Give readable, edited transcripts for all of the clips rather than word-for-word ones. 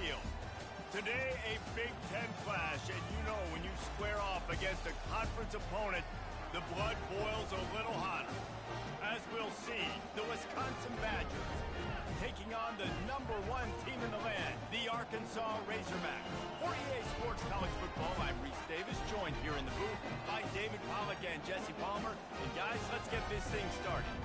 field. Today, a Big Ten clash, and you know when you square off against a conference opponent, the blood boils a little hotter. As we'll see, the Wisconsin Badgers taking on the #1 team in the land, the Arkansas Razorbacks. For EA Sports College Football, I'm Reese Davis, joined here in the booth by David Pollack and Jesse Palmer. And guys, let's get this thing started.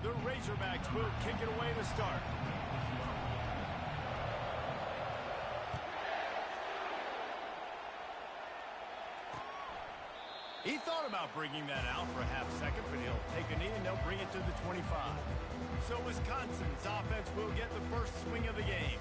The Razorbacks will kick it away to start. He thought about bringing that out for a half second, but he'll take a knee and they'll bring it to the 25. So Wisconsin's offense will get the first swing of the game.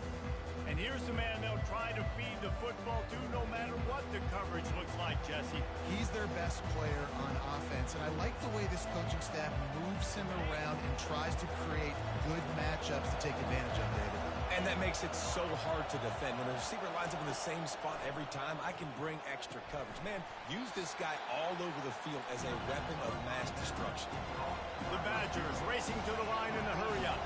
And here's the man they'll try to feed the football to no matter what the coverage looks like, Jesse. He's their best player on offense, and I like the way this coaching staff moves him around and tries to create good matchups to take advantage of, David. And that makes it so hard to defend. When a receiver lines up in the same spot every time, I can bring extra coverage. Man, use this guy all over the field as a weapon of mass destruction. The Badgers racing to the line in the hurry-up.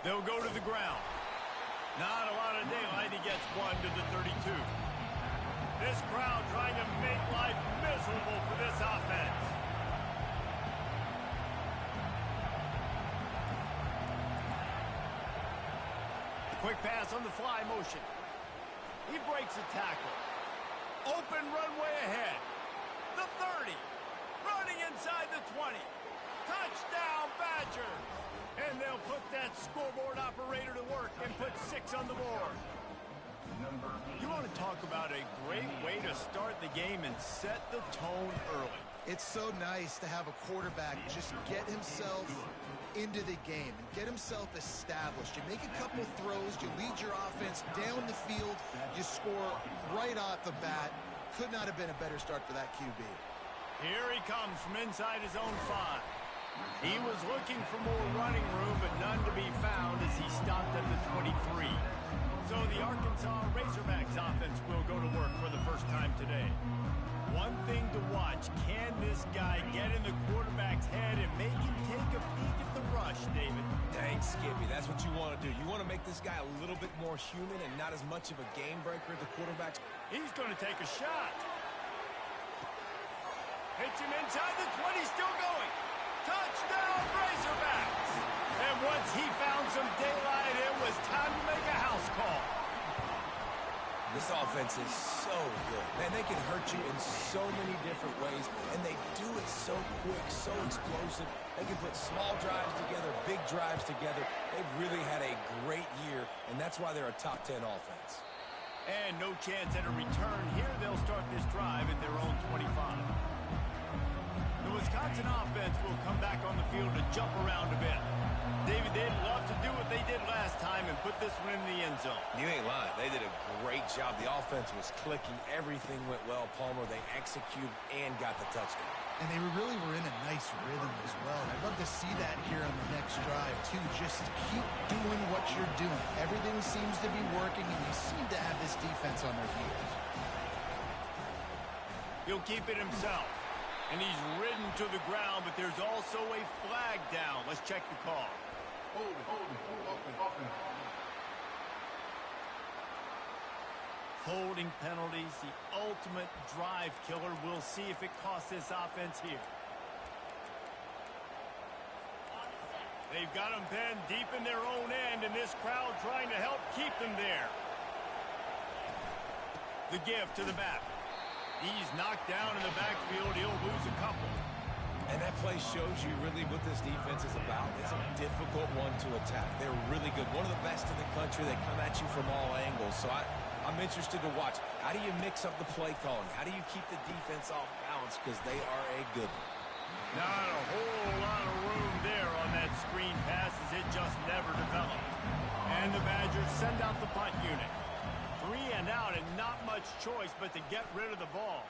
They'll go to the ground. Not a lot of daylight. He gets one to the 32. This crowd trying to make life miserable for this offense. Quick pass on the fly motion. He breaks a tackle. Open runway ahead. The 30. Running inside the 20. Touchdown, Badgers. And they'll put that scoreboard operator to work and put 6 on the board. You want to talk about a great way to start the game and set the tone early. It's so nice to have a quarterback just get himself into the game and get himself established. You make a couple throws, you lead your offense down the field, you score right off the bat. Could not have been a better start for that QB. Here he comes from inside his own 5. He was looking for more running room, but none to be found as he stopped at the 23. So the Arkansas Razorbacks offense will go to work for the first time today. One thing to watch, can this guy get in the quarterback's head and make him take a peek at the rush, David? Dang, Skippy, that's what you want to do. You want to make this guy a little bit more human and not as much of a game breaker at the quarterback's. He's going to take a shot. Hits him inside the 20, still going. Touchdown, Razorbacks! And once he found some daylight, it was time to make a house call. This offense is so good. Man, they can hurt you in so many different ways, and they do it so quick, so explosive. They can put small drives together, big drives together. They've really had a great year, and that's why they're a top 10 offense. And no chance at a return here. They'll start this drive at their own 25. The Wisconsin offense will come back on the field to jump around a bit. David, they'd love to do what they did last time and put this one in the end zone. You ain't lying. They did a great job. The offense was clicking. Everything went well, Palmer. They executed and got the touchdown. And they really were in a nice rhythm as well. I'd love to see that here on the next drive, too. Just keep doing what you're doing. Everything seems to be working, and you seem to have this defense on their heels. He'll keep it himself. And he's ridden to the ground, but there's also a flag down. Let's check the call. Holding penalties, the ultimate drive killer. We'll see if it costs this offense here. They've got them pinned deep in their own end, and this crowd trying to help keep them there. The give to the back. He's knocked down in the backfield. He'll lose a couple. And that play shows you really what this defense is about. It's a difficult one to attack. They're really good. One of the best in the country. They come at you from all angles. So I'm interested to watch. How do you mix up the play calling? How do you keep the defense off balance? Because they are a good one. Not a whole lot of room there on that screen pass as it just never developed. And the Badgers send out the punt unit. 3 and out and not much choice but to get rid of the ball.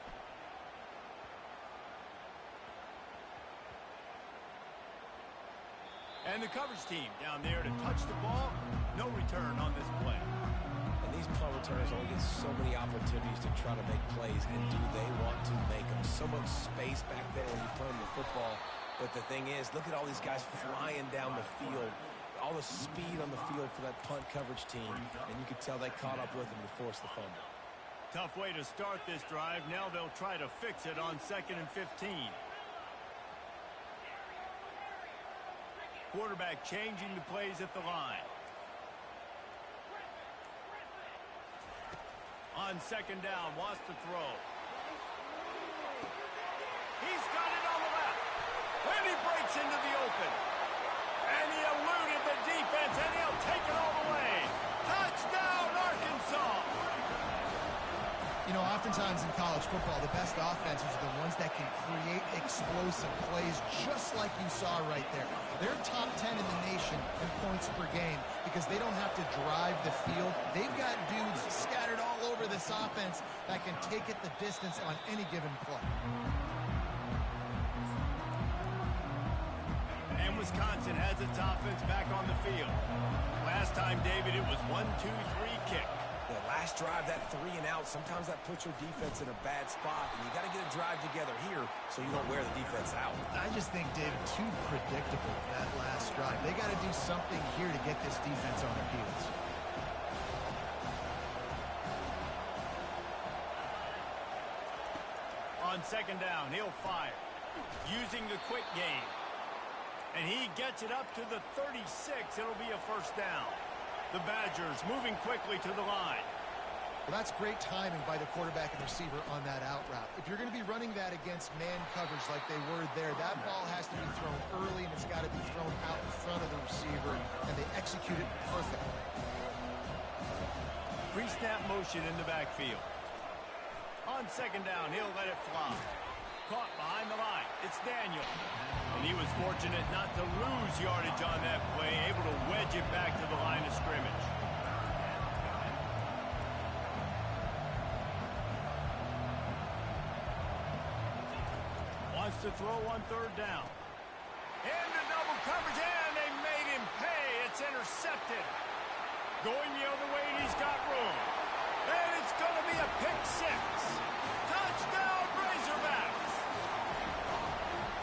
And the coverage team down there to touch the ball. No return on this play. And these punt returners only get so many opportunities to try to make plays, and do they want to make them? So much space back there when you play them the football. But the thing is, look at all these guys flying down the field. All the speed on the field for that punt coverage team. And you could tell they caught up with them to force the fumble. Tough way to start this drive. Now they'll try to fix it on 2nd and 15. Quarterback changing the plays at the line. On 2nd down, wants to throw. He's got it on the left. And he breaks into the open. And he eluded the defense, and he'll take it all the way. Touchdown, Arkansas! You know, oftentimes in college football, the best offenses are the ones that can create explosive plays, just like you saw right there. They're top 10 in the nation in points per game because they don't have to drive the field. They've got dudes scattered all over this offense that can take it the distance on any given play. And Wisconsin has its offense back on the field. Last time, David, it was 1-2-3 kick. The last drive, that 3 and out, sometimes that puts your defense in a bad spot, and you got to get a drive together here so you don't wear the defense out. I just think, David, too predictable that last drive. They got to do something here to get this defense on their heels. On 2nd down, he'll fire. Using the quick game. And he gets it up to the 36. It'll be a first down. The Badgers moving quickly to the line. Well, that's great timing by the quarterback and receiver on that out route. If you're going to be running that against man coverage like they were there, that ball has to be thrown early, and it's got to be thrown out in front of the receiver, and they execute it perfectly. Pre-snap motion in the backfield. On 2nd down, he'll let it fly. Caught behind the line. It's Daniel. And he was fortunate not to lose yardage on that play, able to wedge it back to the line of scrimmage. Wants to throw on 3rd down. Into double coverage, and they made him pay. It's intercepted. Going the other way, and he's got room. And it's going to be a pick 6. Touchdown, Razorbacks!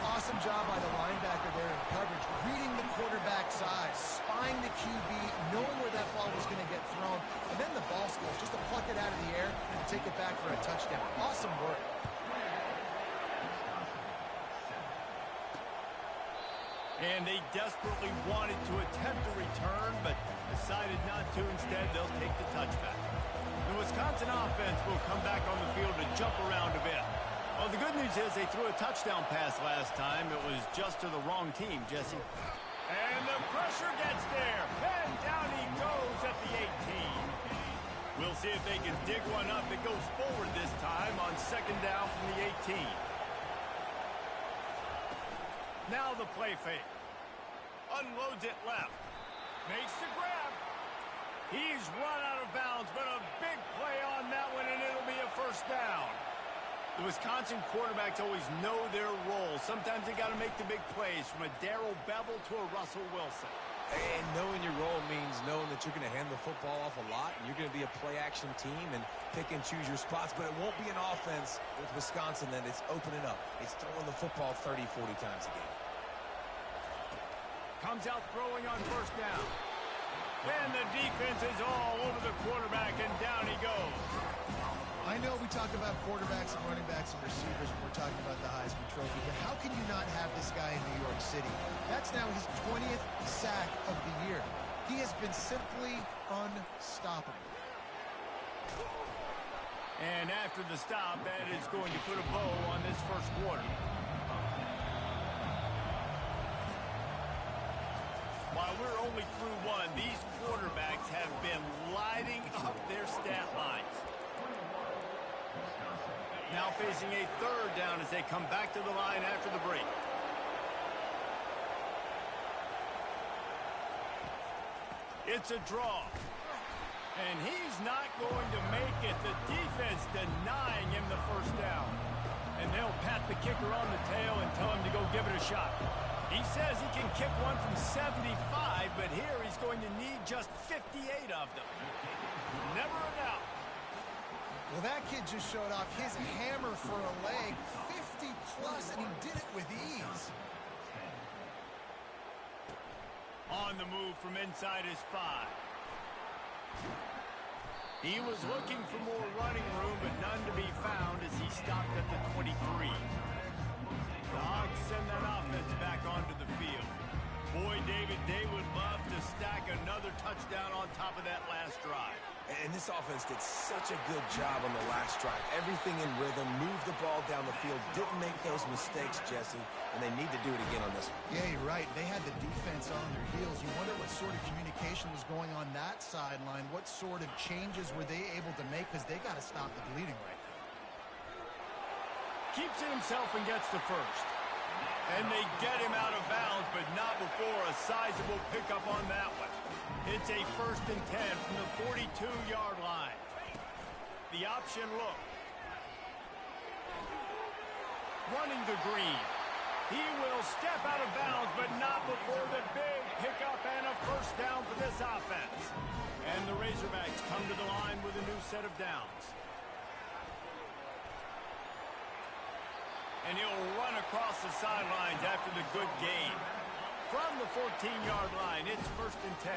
Awesome job by the linebacker there in coverage, reading the quarterback's eyes, spying the QB, knowing where that ball was going to get thrown, and then the ball skills, just to pluck it out of the air and take it back for a touchdown. Awesome work. And they desperately wanted to attempt a return, but decided not to. Instead, they'll take the touchback. The Wisconsin offense will come back on the field to jump around a bit. Well, the good news is they threw a touchdown pass last time. It was just to the wrong team, Jesse. And the pressure gets there. And down he goes at the 18. We'll see if they can dig one up that goes forward this time on 2nd down from the 18. Now the play fake. Unloads it left. Makes the grab. He's run out of bounds, but a big play on that one, and it'll be a first down. The Wisconsin quarterbacks always know their role. Sometimes they got to make the big plays, from a Darrell Bevel to a Russell Wilson. And knowing your role means knowing that you're going to hand the football off a lot, and you're going to be a play-action team and pick and choose your spots, but it won't be an offense with Wisconsin that it's opening up. It's throwing the football 30, 40 times a game. Comes out throwing on 1st down. And the defense is all over the quarterback, and down he goes. I know we talk about quarterbacks and running backs and receivers when we're talking about the Heisman Trophy, but how can you not have this guy in New York City? That's now his 20th sack of the year. He has been simply unstoppable. And after the stop, that is going to put a bow on this first quarter. While we're only through one, these quarterbacks have been lighting up their stat lines. Now facing a third down as they come back to the line after the break. It's a draw. And he's not going to make it. The defense denying him the first down. And they'll pat the kicker on the tail and tell him to go give it a shot. He says he can kick one from 75, but here he's going to need just 58 of them. Never a doubt. Well, that kid just showed off his hammer for a leg, 50 plus, and he did it with ease. On the move from inside his 5. He was looking for more running room, but none to be found as he stopped at the 23. The Hogs send that offense back onto the field. Boy, David, they would love to stack another touchdown on top of that last drive. And this offense did such a good job on the last drive. Everything in rhythm, moved the ball down the field, didn't make those mistakes, Jesse, and they need to do it again on this one. Yeah, you're right. They had the defense on their heels. You wonder what sort of communication was going on that sideline. What sort of changes were they able to make? Because they got to stop the bleeding right now. Keeps it himself and gets the first. And they get him out of bounds, but not before a sizable pickup on that one. It's a 1st and 10 from the 42-yard line. The option look. Running the green. He will step out of bounds, but not before the big pickup and a first down for this offense. And the Razorbacks come to the line with a new set of downs. And he'll run across the sidelines after the good gain. From the 14-yard line, it's 1st and 10.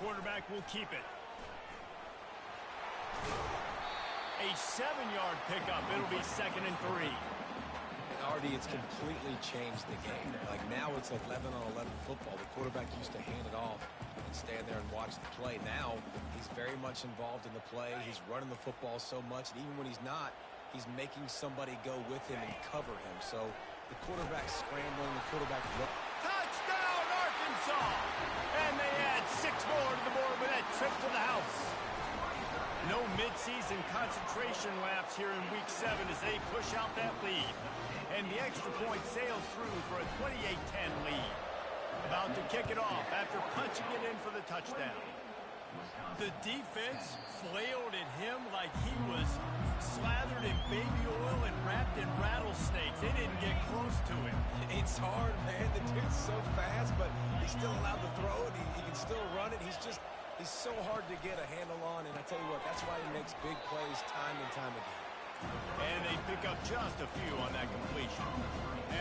Quarterback will keep it. A 7-yard pickup. It'll be 2nd and 3. And Artie, it's completely changed the game. Like now it's 11-on-11 football. The quarterback used to hand it off and stand there and watch the play. Now he's very much involved in the play. He's running the football so much, and even when he's not, he's making somebody go with him and cover him. So the quarterback's scrambling, the quarterback... Touchdown, Arkansas! And they add 6 more to the board with that trip to the house. No midseason concentration laps here in Week 7 as they push out that lead. And the extra point sails through for a 28-10 lead. About to kick it off after punching it in for the touchdown. The defense flailed at him like he was slathered in baby oil and wrapped in rattlesnakes. They didn't get close to him. It's hard, man. The dude's so fast, but he's still allowed to throw it. He can still run it. He's so hard to get a handle on, and I tell you what, that's why he makes big plays time and time again. And they pick up just a few on that completion.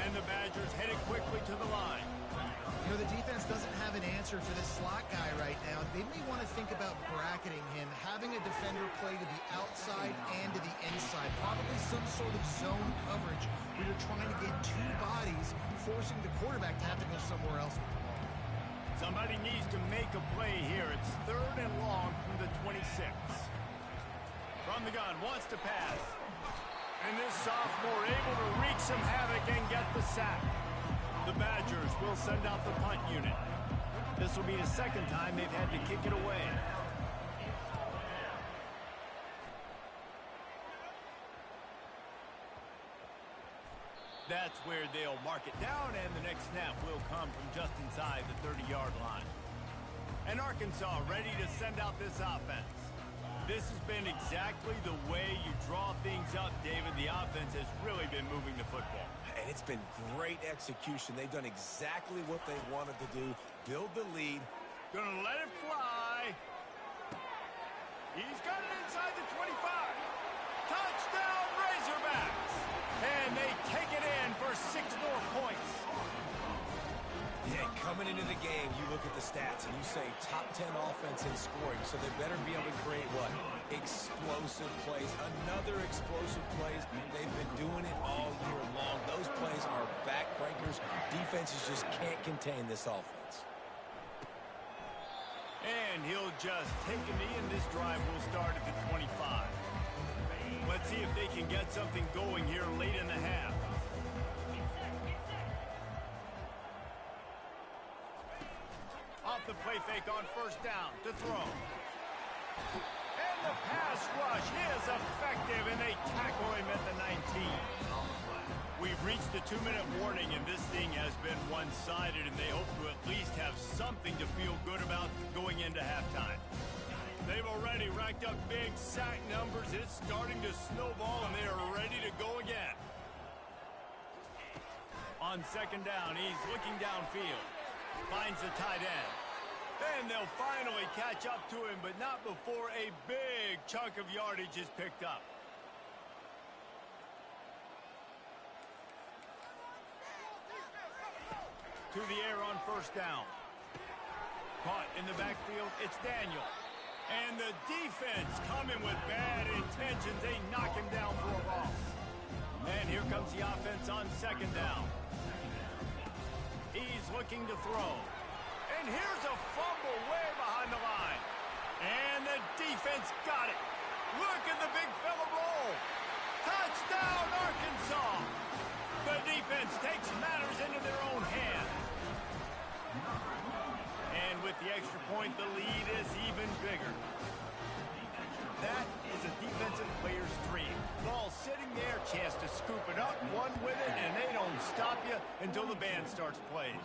And the Badgers headed quickly to the line. You know, the defense doesn't have an answer for this slot guy right now. They may want to think about bracketing him, having a defender play to the outside and to the inside. Probably some sort of zone coverage where you're trying to get 2 bodies, forcing the quarterback to have to go somewhere else. Somebody needs to make a play here. It's 3rd and long from the 26. From the gun, wants to pass. And this sophomore able to wreak some havoc and get the sack. The Badgers will send out the punt unit. This will be the 2nd time they've had to kick it away. That's where they'll mark it down, and the next snap will come from just inside the 30-yard line. And Arkansas ready to send out this offense. This has been exactly the way you draw things up, David. The offense has really been moving the football. And it's been great execution. They've done exactly what they wanted to do. Build the lead. Gonna let it fly. He's got it inside the 25. Touchdown, Razorbacks. And they take it in for 6 more points. Yeah, coming into the game, you look at the stats and you say top 10 offense in scoring, so they better be able to create what? Explosive plays. Another explosive plays. They've been doing it all year long. Those plays are backbreakers. Defenses just can't contain this offense. And he'll just take a knee, and this drive will start at the 25. Let's see if they can get something going here late in the half. the play fake on first down to throw. And the pass rush is effective, and they tackle him at the 19. We've reached the 2-minute warning, and this thing has been one-sided, and they hope to at least have something to feel good about going into halftime. They've already racked up big sack numbers. It's starting to snowball, and they are ready to go again. On second down, he's looking downfield. Finds the tight end. And they'll finally catch up to him, but not before a big chunk of yardage is picked up. To the air on first down. Caught in the backfield, it's Daniel. And the defense coming with bad intentions. They knock him down for a loss. And here comes the offense on second down. He's looking to throw. And here's a fumble way behind the line. And the defense got it. Look at the big fella roll. Touchdown, Arkansas. The defense takes matters into their own hands. And with the extra point, the lead is even bigger. That is a defensive player's dream. Ball sitting there, chance to scoop it up, one with it, and they don't stop you until the band starts playing.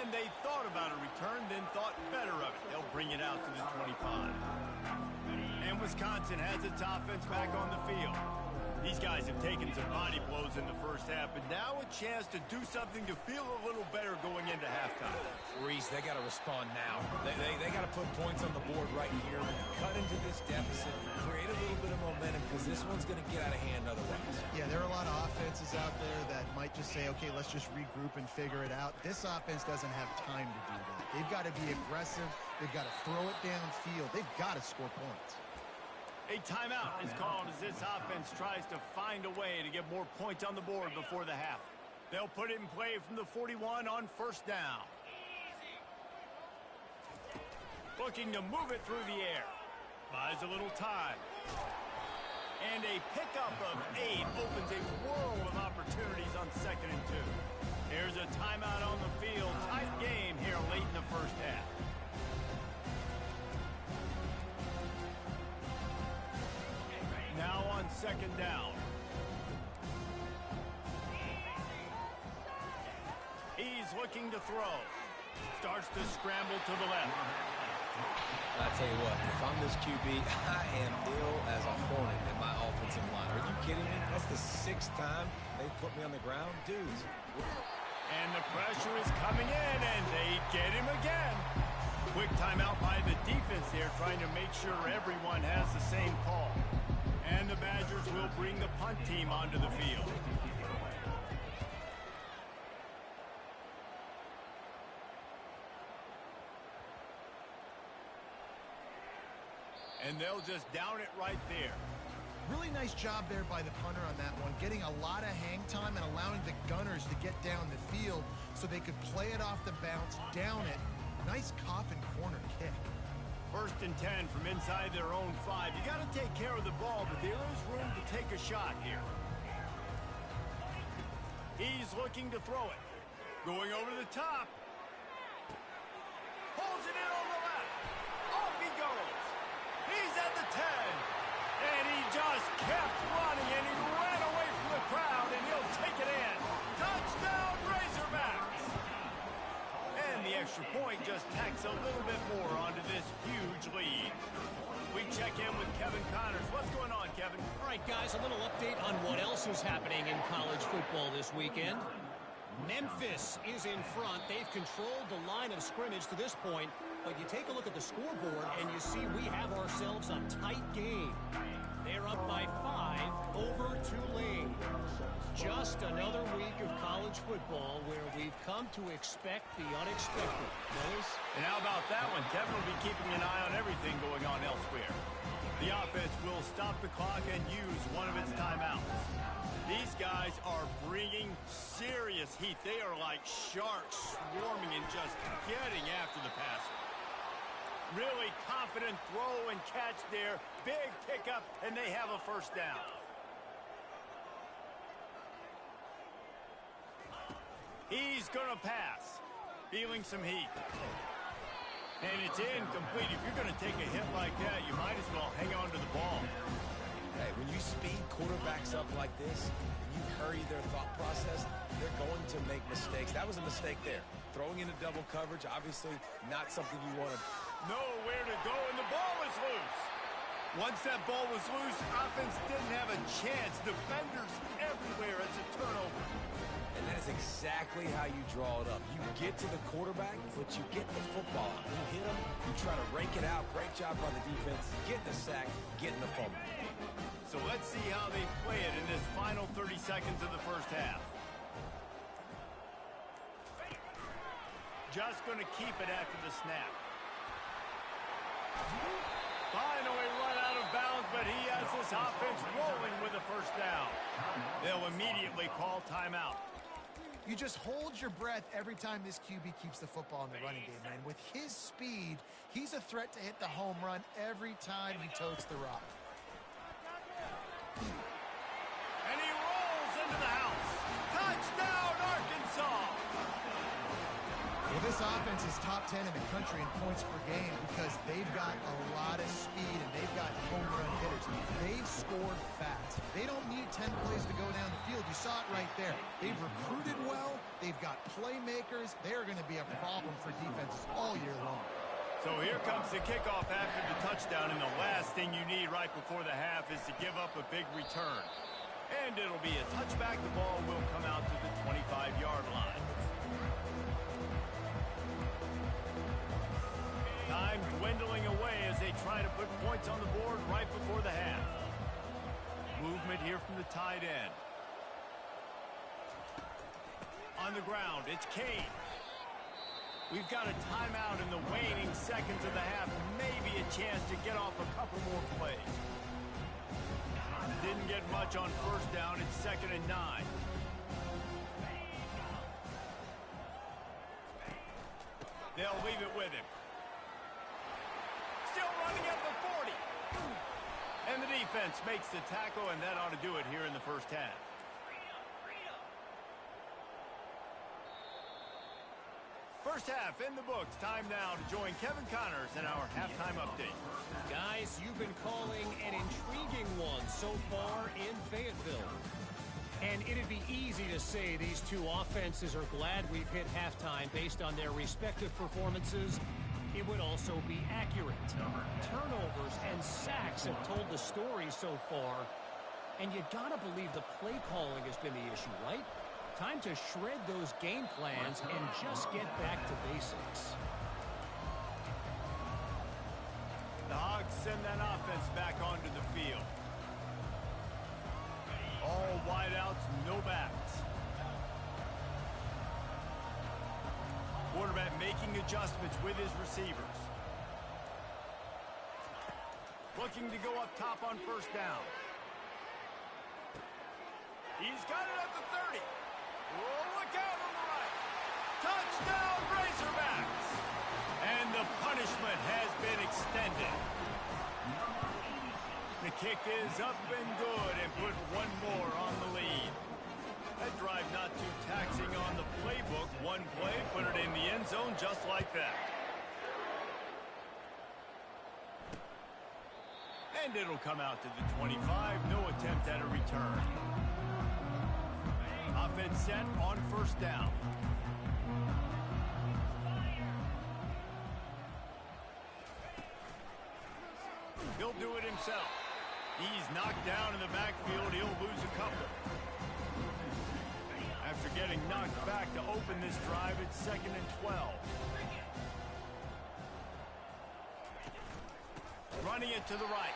And they thought about a return, then thought better of it. They'll bring it out to the 25. And Wisconsin has its offense back on the field. These guys have taken some body blows in the first half, but now a chance to do something to feel a little better going into halftime. Reese, they got to respond now. They got to put points on the board right here, cut into this deficit, create a little bit of momentum, because this one's going to get out of hand otherwise. Yeah, there are a lot of offenses out there that might just say, okay, let's just regroup and figure it out. This offense doesn't have time to do that. They've got to be aggressive. They've got to throw it downfield. They've got to score points. A timeout is called as this offense tries to find a way to get more points on the board before the half. They'll put it in play from the 41 on first down. Looking to move it through the air. Buys a little time. And a pickup of 8 opens a world of opportunities on second and 2. Here's a timeout on the field. Tight game here late in the first half. Now on second down. He's looking to throw. Starts to scramble to the left. I tell you what, if I'm this QB, I am ill as a hornet in my offensive line. Are you kidding me? That's the 6th time they put me on the ground. Dudes. And the pressure is coming in, and they get him again. Quick timeout by the defense there, trying to make sure everyone has the same call. And the Badgers will bring the punt team onto the field. And they'll just down it right there. Really nice job there by the punter on that one, getting a lot of hang time and allowing the gunners to get down the field so they could play it off the bounce, down it. Nice coffin corner kick. First and 10 from inside their own 5. You got to take care of the ball, but there is room to take a shot here. He's looking to throw it. Going over the top. Pulls it in on the left. Off he goes. He's at the 10. And he just kept running, and he ran away from the crowd, and he'll take it in. Touchdown, Razorbacks! And the extra point just tacks a little bit more onto this huge lead. We check in with Kevin Connors. What's going on, Kevin? All right, guys, a little update on what else is happening in college football this weekend. Memphis is in front. They've controlled the line of scrimmage to this point, but you take a look at the scoreboard, and you see we have ourselves a tight game. They're up by 5 over Tulane. Just another week of college football where we've come to expect the unexpected. Notice? And how about that one? Kevin will be keeping an eye on everything going on elsewhere. The offense will stop the clock and use one of its timeouts. These guys are bringing serious heat. They are like sharks swarming and just getting after the passer. Really confident throw and catch there. Big pickup, and they have a first down. He's going to pass. Feeling some heat. And it's incomplete. If you're going to take a hit like that, you might as well hang on to the ball. Hey, when you speed quarterbacks up like this, and you hurry their thought process, they're going to make mistakes. That was a mistake there. Throwing into double coverage, obviously not something you want to. Nowhere to go, and the ball is loose. Once that ball was loose, offense didn't have a chance. Defenders everywhere. It's a turnover. And that is exactly how you draw it up. You get to the quarterback, but you get the football out. You hit him, you try to rake it out. Great job by the defense. Getting the sack, getting the fumble. So let's see how they play it in this final 30 seconds of the first half. Just going to keep it after the snap. Finally run out of bounds, but he has this offense rolling with a first down. They'll immediately call timeout. You just hold your breath every time this QB keeps the football in the running game, man. With his speed, he's a threat to hit the home run every time he totes the rock. And he rolls into the house. Touchdown, Arkansas! Well, this offense is top 10 in the country in points per game because they've got a lot of speed and they've got home run hitters. They've scored fast. They don't need 10 plays to go down the field. You saw it right there. They've recruited well. They've got playmakers. They're going to be a problem for defenses all year long. So here comes the kickoff after the touchdown, and the last thing you need right before the half is to give up a big return. And it'll be a touchback. The ball will come out to the 25-yard line. Time dwindling away as they try to put points on the board right before the half. Movement here from the tight end. On the ground, it's Kane. We've got a timeout in the waning seconds of the half. Maybe a chance to get off a couple more plays. Didn't get much on first down. It's 2nd and 9. They'll leave it with him. Still running at the 40. And the defense makes the tackle, and that ought to do it here in the first half. First half in the books. Time now to join Kevin Connors in our halftime update. Guys, you've been calling an intriguing one so far in Fayetteville. And it'd be easy to say these two offenses are glad we've hit halftime based on their respective performances. It would also be accurate. Turnovers and sacks have told the story so far. And you gotta believe the play calling has been the issue, right? Time to shred those game plans and just get back to basics. The Hogs send that offense back onto the field. All wideouts, no backs. Quarterback making adjustments with his receivers. Looking to go up top on first down. He's got it at the 30. Oh, look out on the right. Touchdown, Razorbacks. And the punishment has been extended. The kick is up and good and put one more on the lead. That drive not too taxing on the playbook. One play, put it in the end zone just like that. And it'll come out to the 25. No attempt at a return. Offense set on first down. He'll do it himself. He's knocked down in the backfield. He'll lose a couple. After getting knocked back to open this drive, it's 2nd and 12. Running it to the right.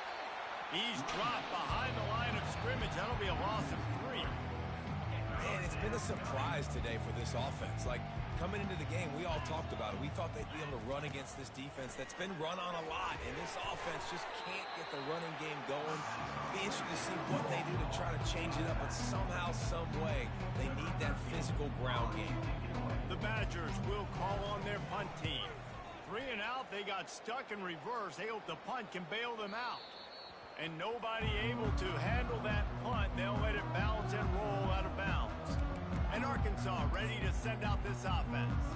He's dropped behind the line of scrimmage. That'll be a loss of 3. Man, it's been a surprise today for this offense. Like, coming into the game, we all talked about it. We thought they'd be able to run against this defense that's been run on a lot, and this offense just can't get the running game going. Be interested to see what they do to try to change it up, but somehow, some way, they need that physical ground game. The Badgers will call on their punt team. 3 and out, they got stuck in reverse. They hope the punt can bail them out. And nobody able to handle that punt. They'll let it bounce and roll out of bounds. And Arkansas ready to send out this offense.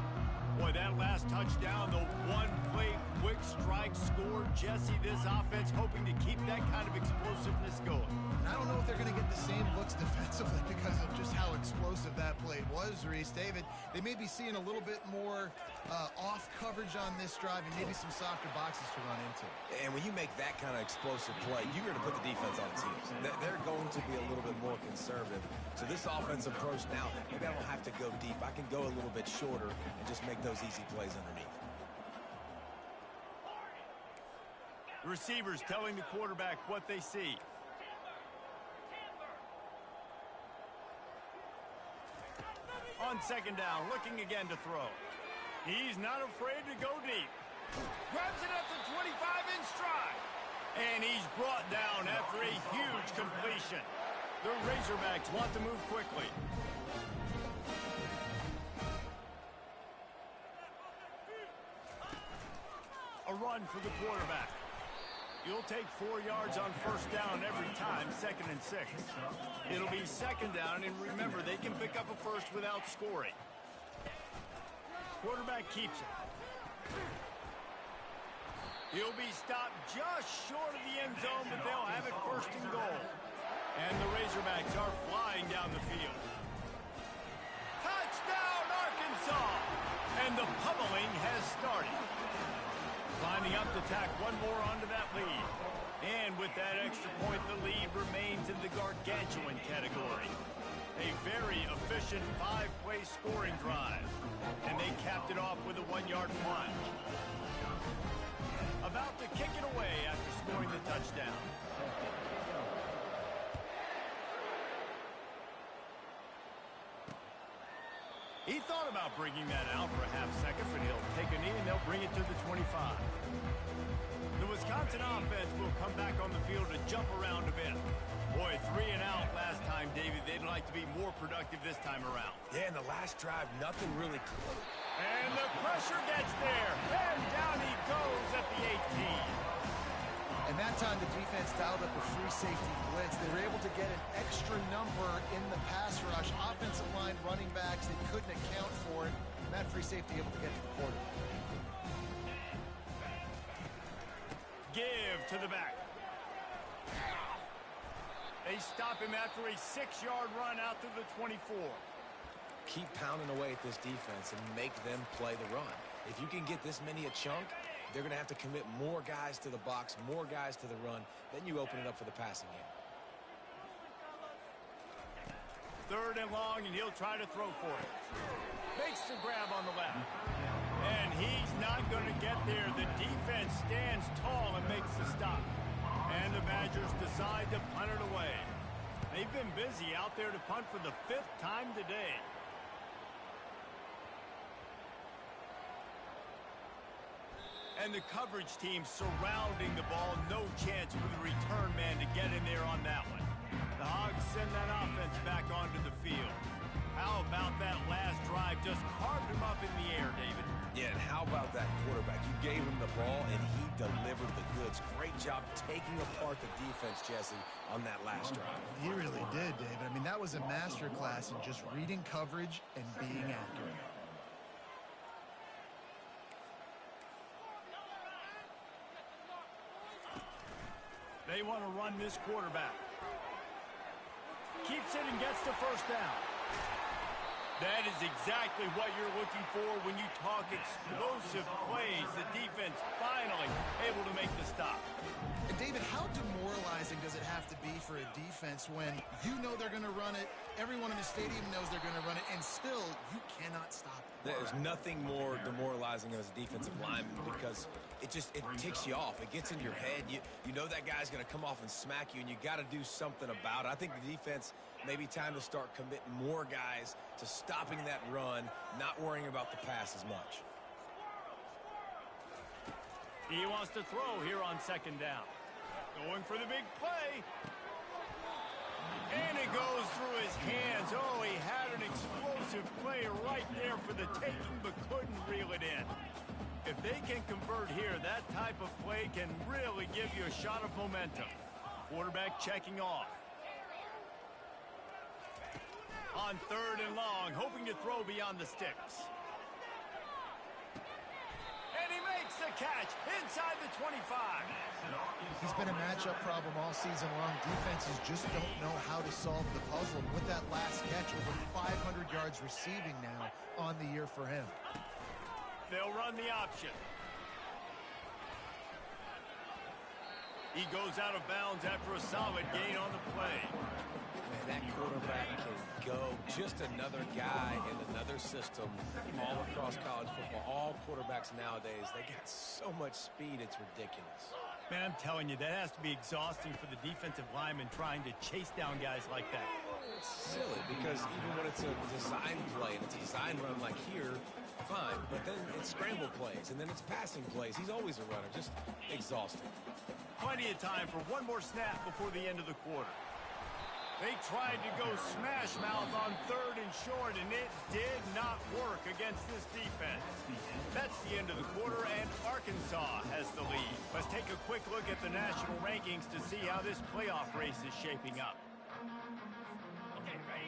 Boy, that last touchdown, the one-play quick strike score. Jesse, this offense hoping to keep that kind of explosiveness going. And I don't know if they're going to get the same looks defensively because of just how explosive that play was, Reese. David, they may be seeing a little bit more off coverage on this drive and maybe some softer boxes to run into. And when you make that kind of explosive play, you're going to put the defense on its heels. They're going to be a little bit more conservative. So this offensive approach now, maybe I don't have to go deep. I can go a little bit shorter and just make those easy plays underneath. Receivers telling the quarterback what they see. On second down, looking again to throw. He's not afraid to go deep. Grabs it at the 25 in stride. And he's brought down after a huge completion. The Razorbacks want to move quickly. A run for the quarterback. You'll take 4 yards on first down every time, 2nd and 6. It'll be second down, and remember, they can pick up a first without scoring. Quarterback keeps it. He'll be stopped just short of the end zone, but they'll have it 1st and goal. And the Razorbacks are flying down the field. Touchdown, Arkansas! And the pummeling has started. Lining up to tack one more onto that lead. And with that extra point, the lead remains in the gargantuan category. A very efficient 5-play scoring drive. And they capped it off with a 1-yard plunge. About to kick it away after scoring the touchdown. He thought about bringing that out for a half second, but he'll take a knee and they'll bring it to the 25. The Wisconsin offense will come back on the field to jump around a bit. Boy, 3 and out last time, David. They'd like to be more productive this time around. Yeah, in the last drive, nothing really close. And the pressure gets there. And down he goes at the 18. And that time the defense dialed up a free safety blitz. They were able to get an extra number in the pass rush. Offensive line running backs, they couldn't account for it. And that free safety able to get to the quarterback. Give to the back. They stop him after a 6-yard run out to the 24. Keep pounding away at this defense and make them play the run. If you can get this many a chunk, they're going to have to commit more guys to the box, more guys to the run. Then you open it up for the passing game. 3rd and long, and he'll try to throw for it. Makes the grab on the left. And he's not going to get there. The defense stands tall and makes the stop. And the Badgers decide to punt it away. They've been busy out there to punt for the 5th time today. And the coverage team surrounding the ball. No chance for the return man to get in there on that one. The Hogs send that offense back onto the field. How about that last drive? Just carved him up in the air, David. Yeah, and how about that quarterback? You gave him the ball, and he delivered the goods. Great job taking apart the defense, Jesse, on that last drive. He really did, David. I mean, that was a masterclass in just reading coverage and being accurate. They want to run this quarterback. Keeps it and gets the 1st down. That is exactly what you're looking for when you talk explosive plays. The defense finally able to make the stop. And David, how demoralizing does it have to be for a defense when you know they're going to run it, everyone in the stadium knows they're going to run it, and still you cannot stop it? There's nothing more demoralizing as a defensive lineman because it ticks you off. It gets in your head. You know that guy's going to come off and smack you, and you got to do something about it. I think the defense maybe time to start committing more guys to stopping that run, not worrying about the pass as much. He wants to throw here on 2nd down. Going for the big play. And it goes through his hands. Oh, he had an explosive play right there for the taking, but couldn't reel it in. If they can convert here, that type of play can really give you a shot of momentum. Quarterback checking off. On 3rd and long, hoping to throw beyond the sticks. Makes the catch inside the 25. He's been a matchup problem all season long. Defenses just don't know how to solve the puzzle. And with that last catch, over 500 yards receiving now on the year for him. They'll run the option. He goes out of bounds after a solid gain on the play. Man, that quarterback can go. Just another guy in another system all across college football. All quarterbacks nowadays, they got so much speed, it's ridiculous. Man, I'm telling you, that has to be exhausting for the defensive lineman trying to chase down guys like that. It's silly because even when it's a design play and it's a design run like here, fine. But then it's scramble plays and then it's passing plays. He's always a runner, just exhausting. Plenty of time for one more snap before the end of the quarter. They tried to go smash mouth on 3rd and short, and it did not work against this defense. That's the end of the quarter, and Arkansas has the lead. Let's take a quick look at the national rankings to see how this playoff race is shaping up.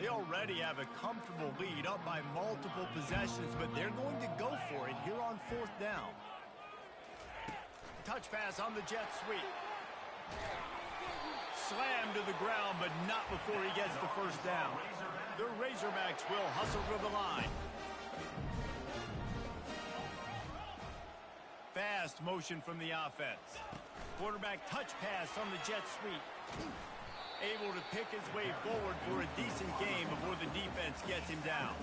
They already have a comfortable lead, up by multiple possessions, but they're going to go for it here on 4th down. Touch pass on the jet sweep. Slammed to the ground, but not before he gets the first down. The Razorbacks will hustle to the line. Fast motion from the offense. Quarterback touch pass on the jet sweep. Able to pick his way forward for a decent game before the defense gets him down.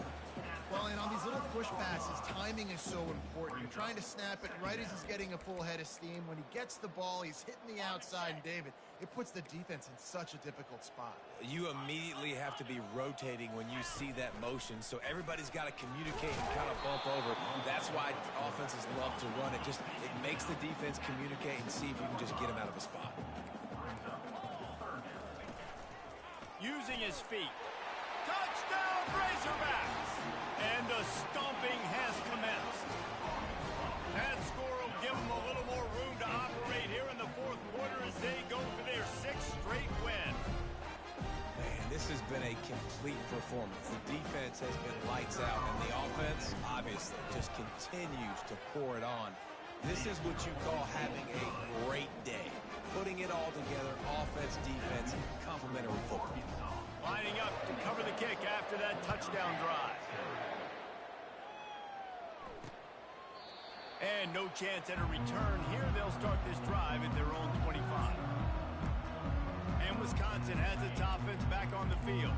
Well, and on these little push passes, timing is so important. You're trying to snap it right as he's getting a full head of steam. When he gets the ball, he's hitting the outside, and David, it puts the defense in such a difficult spot. You immediately have to be rotating when you see that motion, so everybody's got to communicate and kind of bump over. That's why offenses love to run it. It makes the defense communicate and see if you can just get him out of a spot. Using his feet. Touchdown, Razorbacks! And the stomping has commenced. That score will give them a little more room to operate here in the 4th quarter as they go for their 6th straight win. Man, this has been a complete performance. The defense has been lights out, and the offense, obviously, just continues to pour it on. This is what you call having a great day. Putting it all together, offense, defense, complementary football. Lining up to cover the kick after that touchdown drive. And no chance at a return here. They'll start this drive at their own 25. And Wisconsin has its offense back on the field.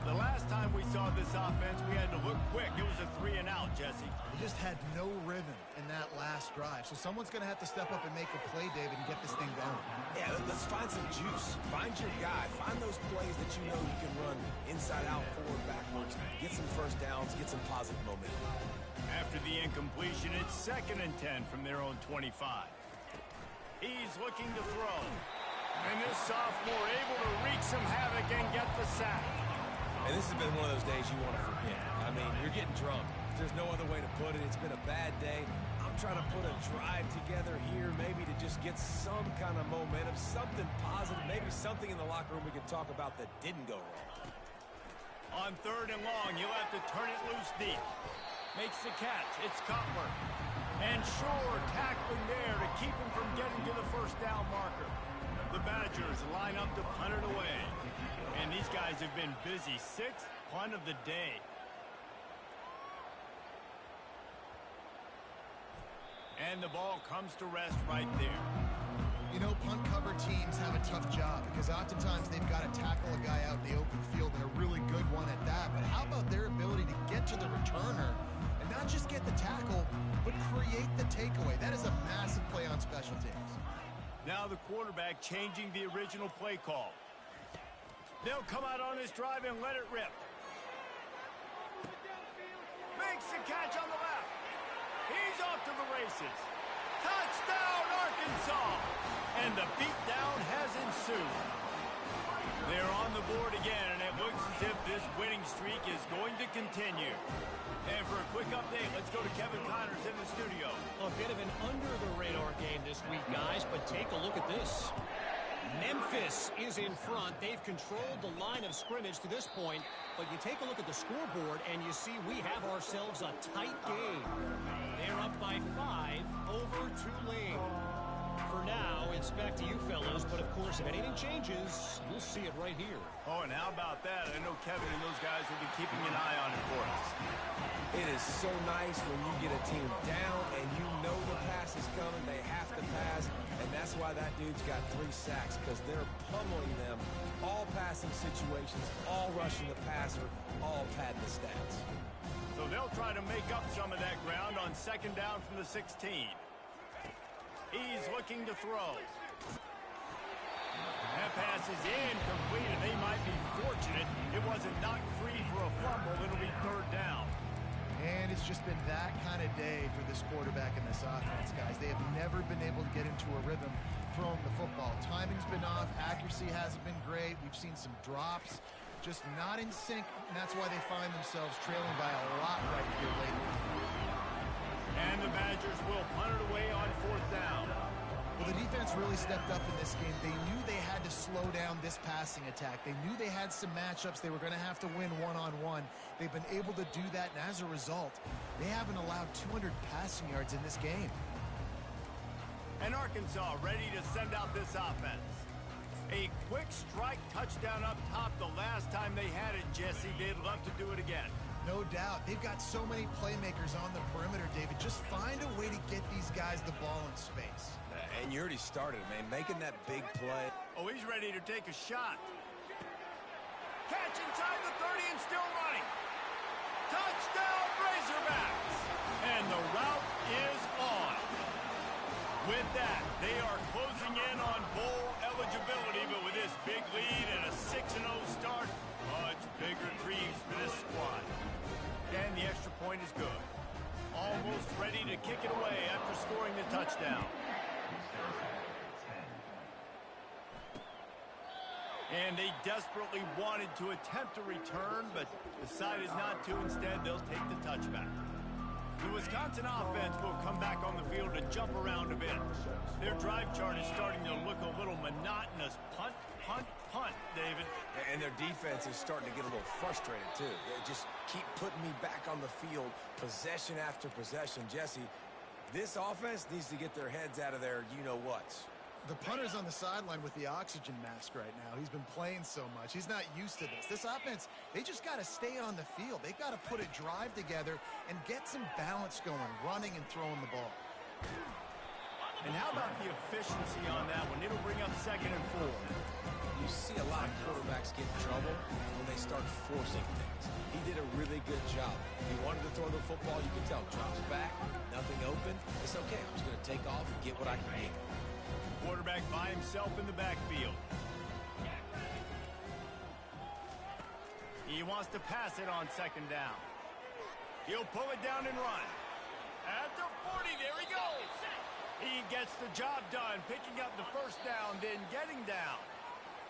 The last time we saw this offense, we had to look quick. It was a 3-and-out, Jesse. They just had no rhythm in that last drive. So someone's going to have to step up and make a play, David, and get this thing going. Yeah, let's find some juice. Find your guy. Find those plays that you know you can run inside out, forward, backwards. Get some first downs. Get some positive momentum. After the incompletion, it's 2nd and 10 from their own 25. He's looking to throw. And this sophomore able to wreak some havoc and get the sack. And this has been one of those days you want to forget. I mean, you're getting drunk. There's no other way to put it. It's been a bad day. I'm trying to put a drive together here, maybe to just get some kind of momentum, something positive, maybe something in the locker room we can talk about that didn't go wrong. On 3rd and long, you'll have to turn it loose deep. Makes the catch. It's Cutler. And Shore tackling there to keep him from getting to the first down marker. The Badgers line up to punt it away. And these guys have been busy. 6th punt of the day. And the ball comes to rest right there. You know, punt cover teams have a tough job because oftentimes they've got to tackle a guy out in the open field, and a really good one at that. But how about their ability to get to the returner and not just get the tackle, but create the takeaway? That is a massive play on special teams. Now the quarterback changing the original play call. They'll come out on this drive and let it rip. Makes the catch on the left. He's off to the races. Touchdown, Arkansas! And the beatdown has ensued. They're on the board again, and it looks as if this winning streak is going to continue. And for a quick update, let's go to Kevin Connors in the studio. A bit of an under-the-radar game this week, guys, but take a look at this. Memphis is in front. They've controlled the line of scrimmage to this point, but you take a look at the scoreboard and you see we have ourselves a tight game. They're up by 5 over Tulane. For now, it's back to you fellows, but of course, if anything changes, you'll see it right here. Oh, and how about that? I know Kevin and those guys will be keeping an eye on it for us. It is so nice when you get a team down and you know the pass is coming, they have to pass, and that's why that dude's got 3 sacks, because they're pummeling them, all passing situations, all rushing the passer, all padding the stats. So they'll try to make up some of that ground on second down from the 16. He's looking to throw. That pass is incomplete, and they might be fortunate it wasn't knocked free for a fumble. It'll be third down. And it's just been that kind of day for this quarterback and this offense, guys. They have never been able to get into a rhythm throwing the football. Timing's been off. Accuracy hasn't been great. We've seen some drops. Just not in sync, and that's why they find themselves trailing by a lot right here lately. And the Badgers will punt it away on fourth down. Well, the defense really stepped up in this game. They knew they had to slow down this passing attack. They knew they had some matchups they were going to have to win one-on-one. They've been able to do that, and as a result, they haven't allowed 200 passing yards in this game. And Arkansas ready to send out this offense. A quick strike touchdown up top the last time they had it, Jesse. They'd love to do it again. No doubt. They've got so many playmakers on the perimeter, David. Just find a way to get these guys the ball in space. And you already started, man, making that big play. Oh, he's ready to take a shot. Catch inside the 30 and still running. Touchdown, Razorbacks! And the route is on. With that, they are closing in on bowl eligibility, but with this big lead and a 6-0 start, much bigger dreams for this squad. And the extra point is good. Almost ready to kick it away after scoring the touchdown. And they desperately wanted to attempt a return, but decided not to. Instead, they'll take the touchback. The Wisconsin offense will come back on the field to jump around a bit. Their drive chart is starting to look a little monotonous. Punt, punt, punt, David. And their defense is starting to get a little frustrated, too. They just keep putting me back on the field, possession after possession. Jesse, this offense needs to get their heads out of their you-know-whats. The punter's on the sideline with the oxygen mask right now. He's been playing so much. He's not used to this. This offense, they just got to stay on the field. They've got to put a drive together and get some balance going, running and throwing the ball. And how about the efficiency on that one? It'll bring up 2nd and 4. You see a lot of quarterbacks get in trouble when they start forcing things. He did a really good job. He wanted to throw the football. You can tell. Drops back, nothing open. It's okay. I'm just going to take off and get what I can get. Quarterback by himself in the backfield. He wants to pass it on 2nd down. He'll pull it down and run. At the 40, there he goes. He gets the job done, picking up the first down, then getting down.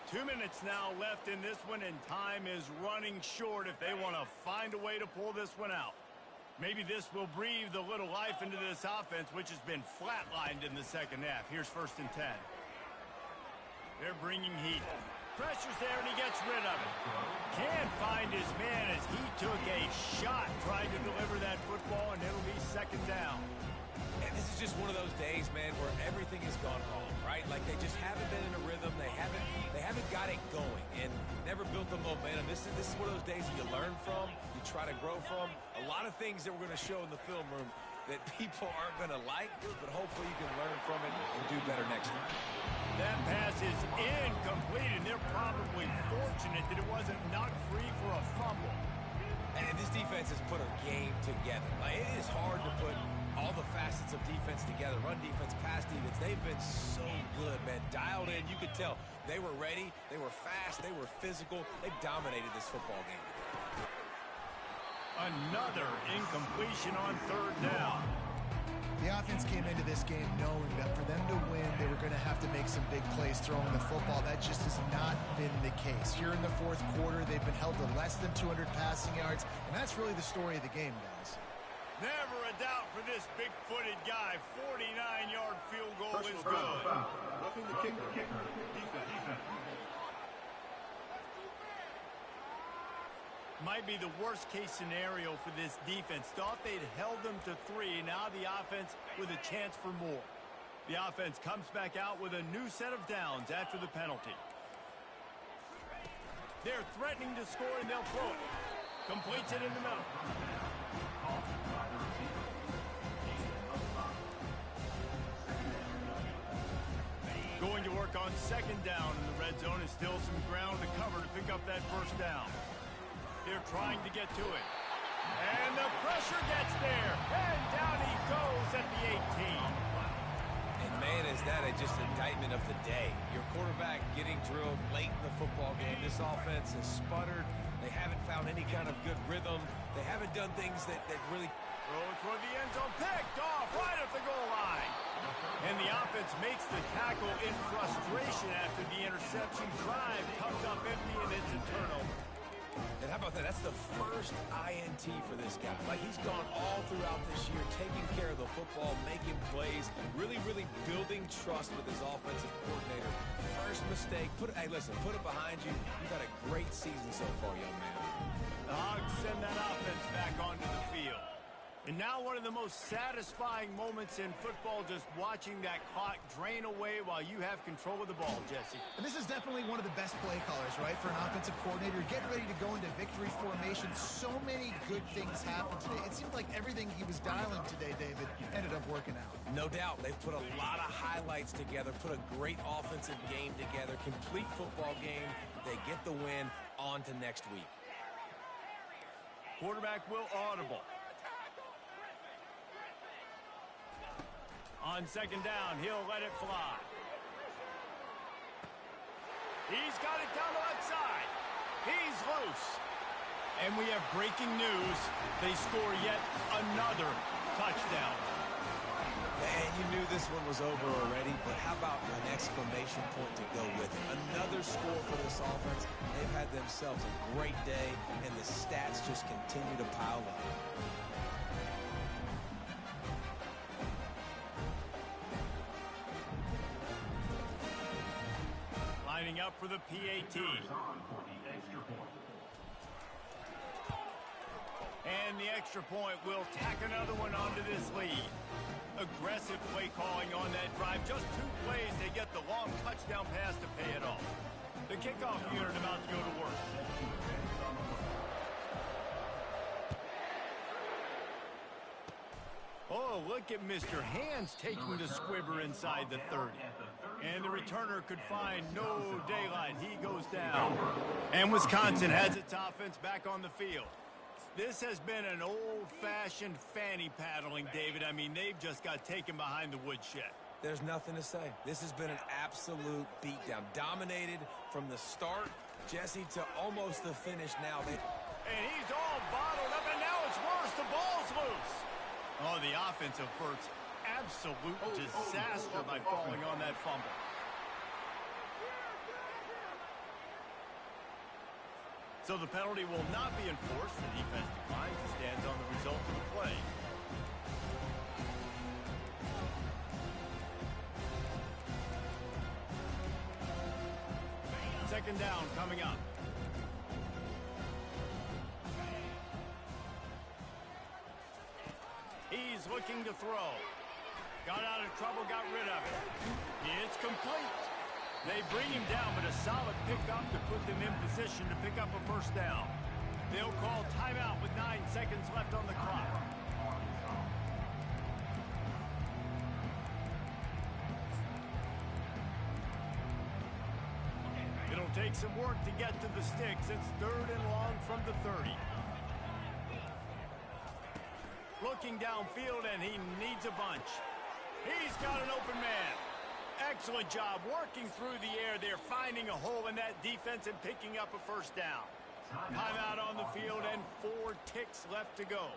2 minutes now left in this one, and time is running short if they want to find a way to pull this one out. Maybe this will breathe a little life into this offense, which has been flatlined in the second half. Here's 1st and 10. They're bringing heat. Pressure's there, and he gets rid of it. Can't find his man as he took a shot trying to deliver that football, and it'll be 2nd down. And this is just one of those days, man, where everything has gone wrong, right? Like they just haven't been in a rhythm. They haven't got it going and never built the momentum. This is one of those days that you learn from, you try to grow from. A lot of things that we're going to show in the film room that people aren't going to like, but hopefully you can learn from it and do better next time. That pass is incomplete, and they're probably fortunate that it wasn't knocked free for a fumble. And this defense has put a game together. Like, it is hard to put all the facets of defense together. Run defense, pass defense. They've been so good, man. Dialed in. You could tell they were ready. They were fast. They were physical. They dominated this football game. Another incompletion on 3rd down. The offense came into this game knowing that for them to win, they were going to have to make some big plays throwing the football. That just has not been the case. Here in the 4th quarter, they've been held to less than 200 passing yards, and that's really the story of the game, guys. Never a doubt for this big-footed guy. 49-yard field goal is good. Roughing the kicker. Defense. Might be the worst-case scenario for this defense. Thought they'd held them to 3. Now the offense with a chance for more. The offense comes back out with a new set of downs after the penalty. They're threatening to score, and they'll throw it. Completes it in the middle. Going to work on second down in the red zone, and still some ground to cover to pick up that first down. They're trying to get to it. And the pressure gets there. And down he goes at the 18. And man, is that just indictment of the day. Your quarterback getting drilled late in the football game. This offense has sputtered. They haven't found any kind of good rhythm. They haven't done things that really... Throw toward the end zone. Picked off right at the goal line. And the offense makes the tackle in frustration after the interception. Drive tucked up empty, and it's a turnover. And how about that? That's the first INT for this guy. Like, he's gone all throughout this year, taking care of the football, making plays, really building trust with his offensive coordinator. First mistake, hey, listen, put it behind you. You've had a great season so far, young man. The Hogs send that offense back onto the field. And now one of the most satisfying moments in football, just watching that clock drain away while you have control of the ball, Jesse. And this is definitely one of the best play callers, right, for an offensive coordinator. Getting ready to go into victory formation. So many good things happened today. It seemed like everything he was dialing today, David, ended up working out. No doubt. They've put a lot of highlights together, put a great offensive game together, complete football game. They get the win. On to next week. Quarterback will audible. On second down, he'll let it fly. He's got it down the left side. He's loose. And we have breaking news. They score yet another touchdown. Man, you knew this one was over already, but how about an exclamation point to go with it? Another score for this offense. They've had themselves a great day, and the stats just continue to pile up. Lining up for the PAT. And the extra point will tack another one onto this lead. Aggressive play calling on that drive. Just 2 plays, they get the long touchdown pass to pay it off. The kickoff unit about to go to work. Oh, look at Mr. Hands taking the squibber inside the 30. And the returner could find no daylight. He goes down. And Wisconsin has its offense back on the field. This has been an old-fashioned fanny paddling, David. I mean, they've just got taken behind the woodshed. There's nothing to say. This has been an absolute beatdown. Dominated from the start, Jesse, to almost the finish now. And he's all bottled up, and now it's worse. The ball's loose. Oh, the offense averts absolute disaster by falling on that fumble. So the penalty will not be enforced. The defense declines and stands on the result of the play. Second down coming up. He's looking to throw. Got out of trouble, got rid of it. It's complete. They bring him down, but a solid pickup to put them in position to pick up a first down. They'll call timeout with 9 seconds left on the clock. It'll take some work to get to the sticks. It's 3rd and long from the 30. Looking downfield, and he needs a bunch. He's got an open man. Excellent job working through the air. They're finding a hole in that defense and picking up a first down. Timeout on the field and 4 ticks left to go.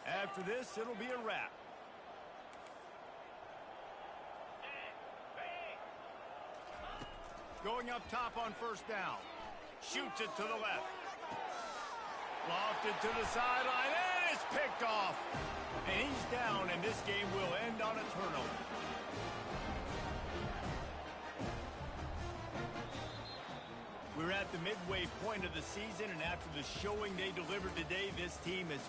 After this, it'll be a wrap. Going up top on first down. Shoots it to the left. Lofted to the sideline, and it's picked off. And he's down, and this game will end on a turnover. We're at at the midway point of the season, and after the showing they delivered today, this team is...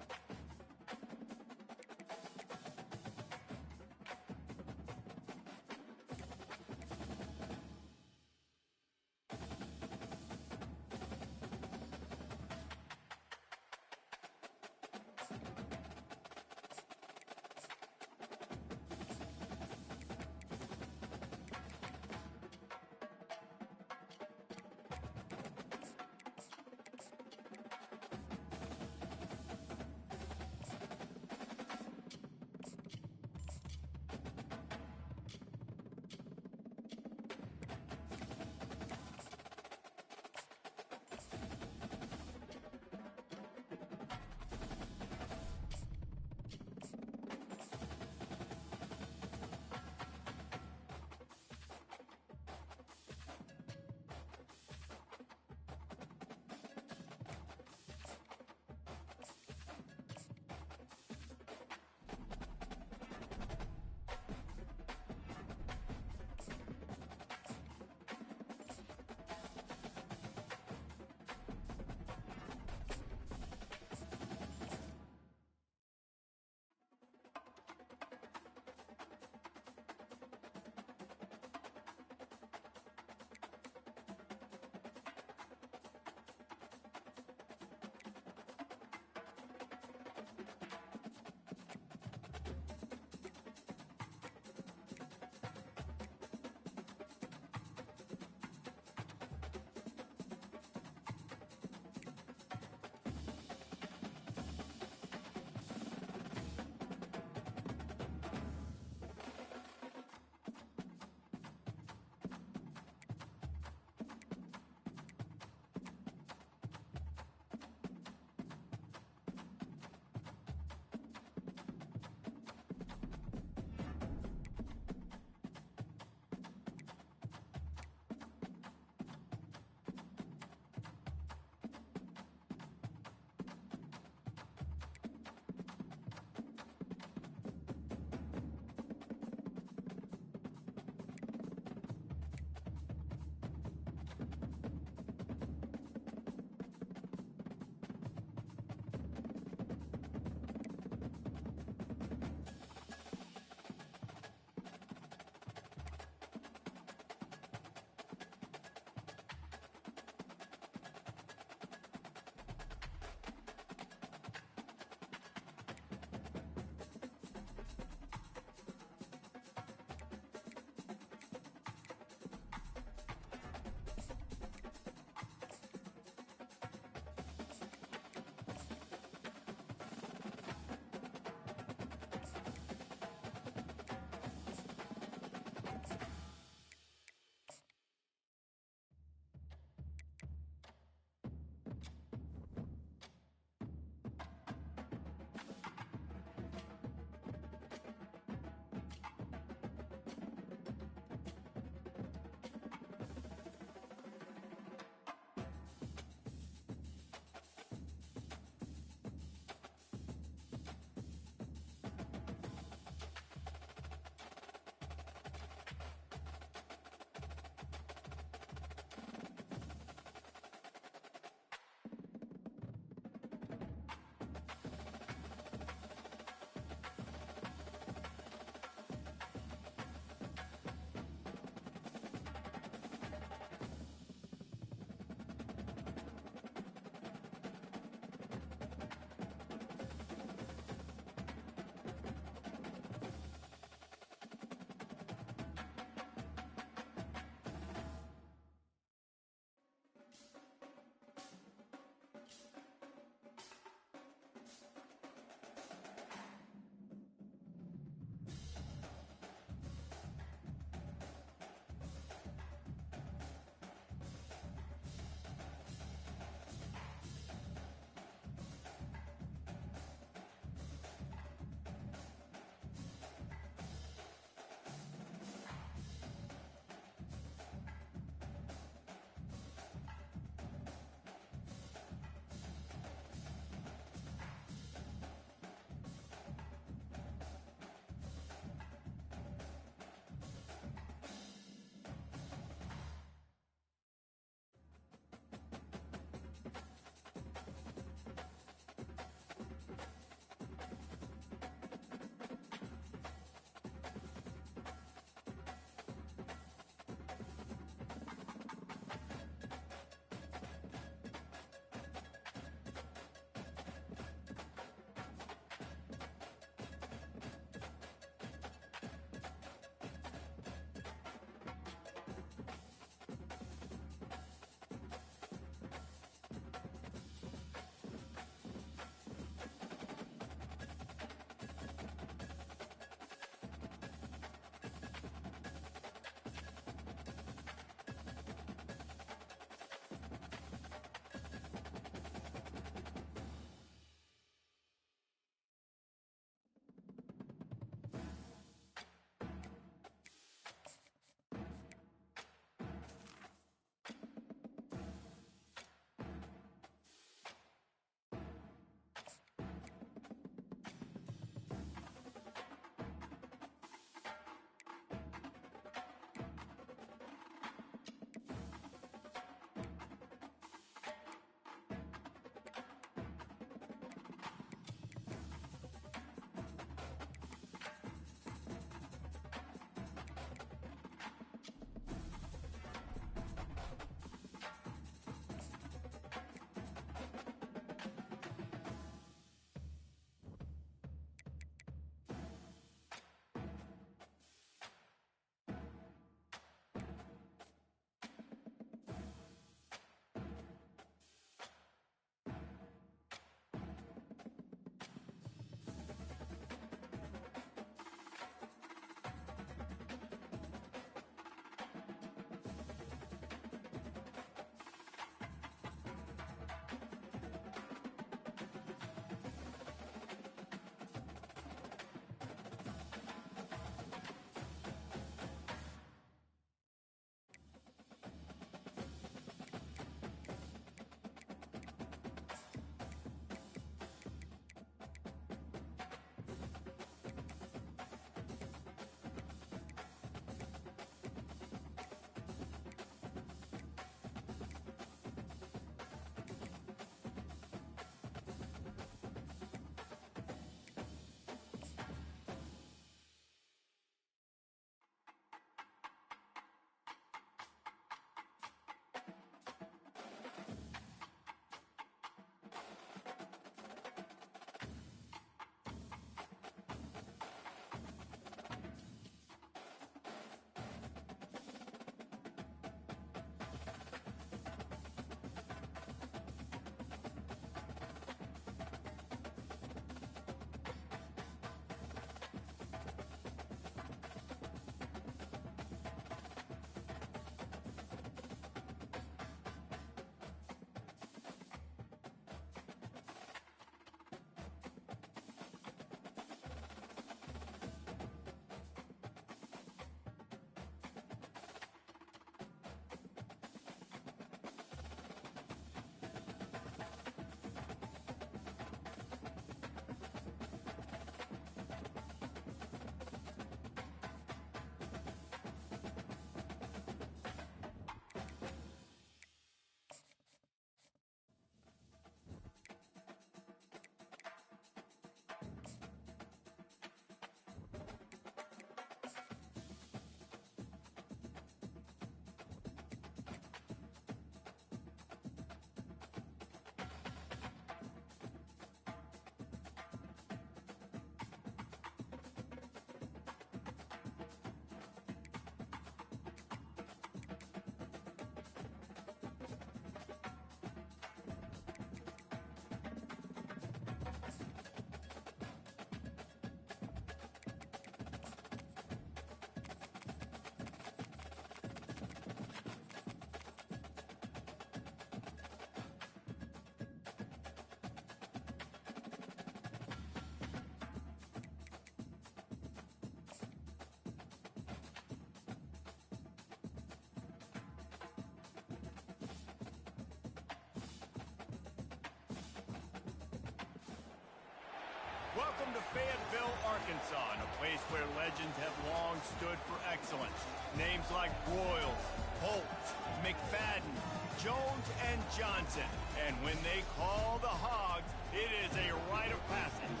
Welcome to Fayetteville, Arkansas, a place where legends have long stood for excellence. Names like Broyles, Holtz, McFadden, Jones, and Johnson. And when they call the Hogs, it is a rite of passage.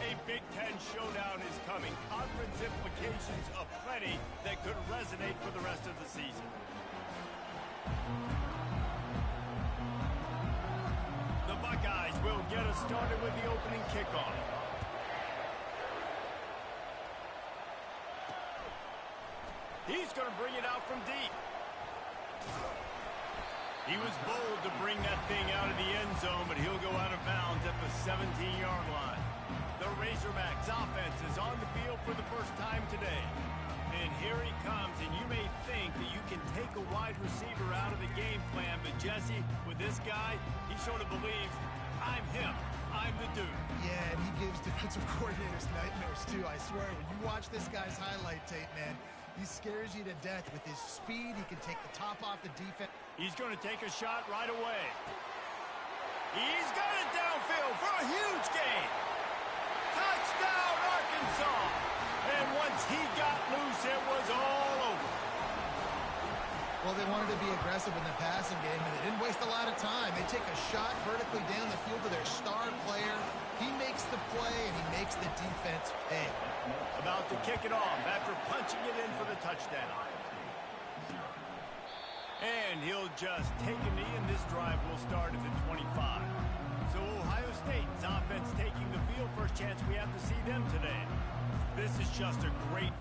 A Big Ten showdown is coming. Conference implications aplenty that could resonate for the rest of the season. The Buckeyes will get us started with the opening kickoff. He's going to bring it out from deep. He was bold to bring that thing out of the end zone, but he'll go out of bounds at the 17-yard line. The Razorbacks offense is on the field for the first time today. And here he comes, and you may think that you can take a wide receiver out of the game plan, but Jesse, with this guy, he sort of believes, I'm him. I'm the dude. Yeah, and he gives defensive coordinators nightmares, too. I swear, when you watch this guy's highlight tape, man, he scares you to death with his speed. He can take the top off the defense. He's going to take a shot right away. He's got it downfield for a huge gain. Touchdown, Arkansas. And once he got loose, it was all over. Well, they wanted to be aggressive in the passing game, and they didn't waste a lot of time. They take a shot vertically down the field to their star player. He makes the play, and he makes the defense pay. About to kick it off after punching it in for the touchdown. And he'll just take a knee, and this drive will start at the 25. So Ohio State's offense taking the field. First chance we have to see them today. This is just a great...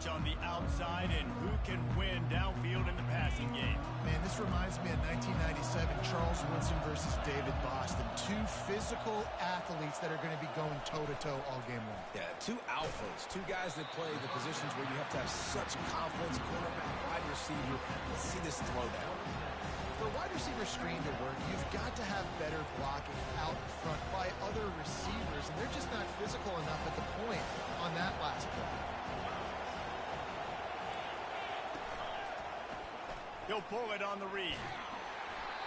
On the outside and who can win downfield in the passing game. Man, this reminds me of 1997 Charles Woodson versus David Boston. Two physical athletes that are going to be going toe-to-toe all game long. Yeah, two alphas, two guys that play the positions where you have to have such confidence, quarterback, wide receiver. Let's see this throwdown. For a wide receiver screen to work, you've got to have better blocking out in front by other receivers, and they're just not physical enough at the point on that last play. He'll pull it on the read.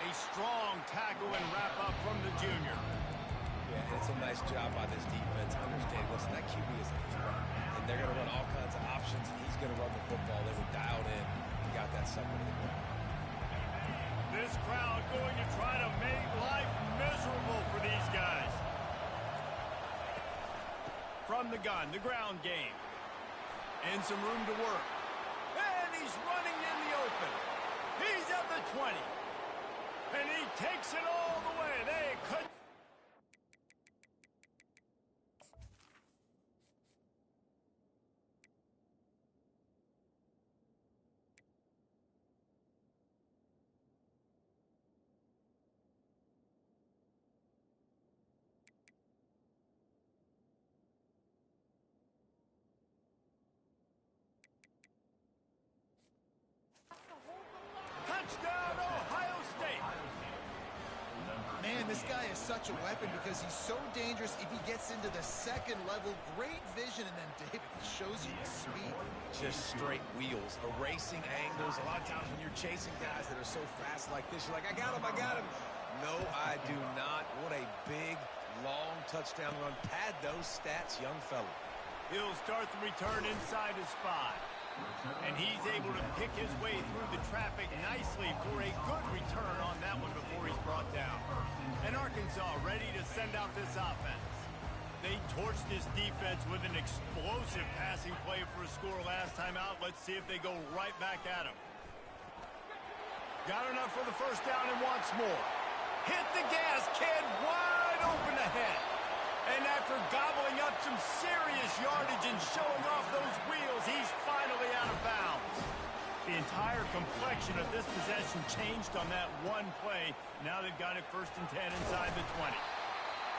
A strong tackle and wrap-up from the junior. Yeah, and it's a nice job by this defense. Understand, listen, that QB is a threat. And they're going to run all kinds of options, and he's going to run the football. They were dialed in and got that sucker to the ground. This crowd going to try to make life miserable for these guys. From the gun, the ground game. And some room to work. And he's running in the open. He's at the 20. And he takes it all the way. They could. Touchdown, Ohio State. Man, this guy is such a weapon because he's so dangerous if he gets into the second level. Great vision, and then David shows you the speed. Just straight wheels, erasing angles. A lot of times when you're chasing guys that are so fast like this, you're like, I got him, I got him. No, I do not. What a big, long touchdown run. Pad those stats, young fella. He'll start the return inside his 5. And he's able to pick his way through the traffic nicely for a good return on that one before he's brought down. And Arkansas ready to send out this offense. They torched this defense with an explosive passing play for a score last time out. Let's see if they go right back at him. Got enough for the first down and wants more. Hit the gas, kid, wide open ahead. And after gobbling up some serious yardage and showing off those wheels, he's finally out of bounds. The entire complexion of this possession changed on that one play. Now they've got it 1st and 10 inside the 20.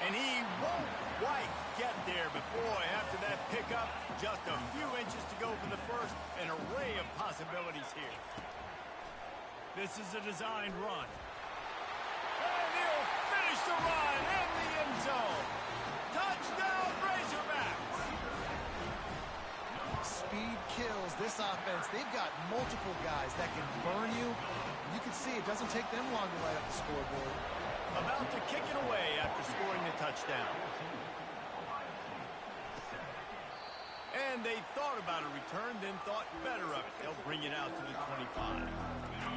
And he won't quite get there, but boy, after that pickup, just a few inches to go for the first. An array of possibilities here. This is a designed run. And he'll finish the run in the end zone. Touchdown, Razorbacks! Speed kills this offense. They've got multiple guys that can burn you. You can see it doesn't take them long to light up the scoreboard. About to kick it away after scoring the touchdown. And they thought about a return, then thought better of it. They'll bring it out to the 25.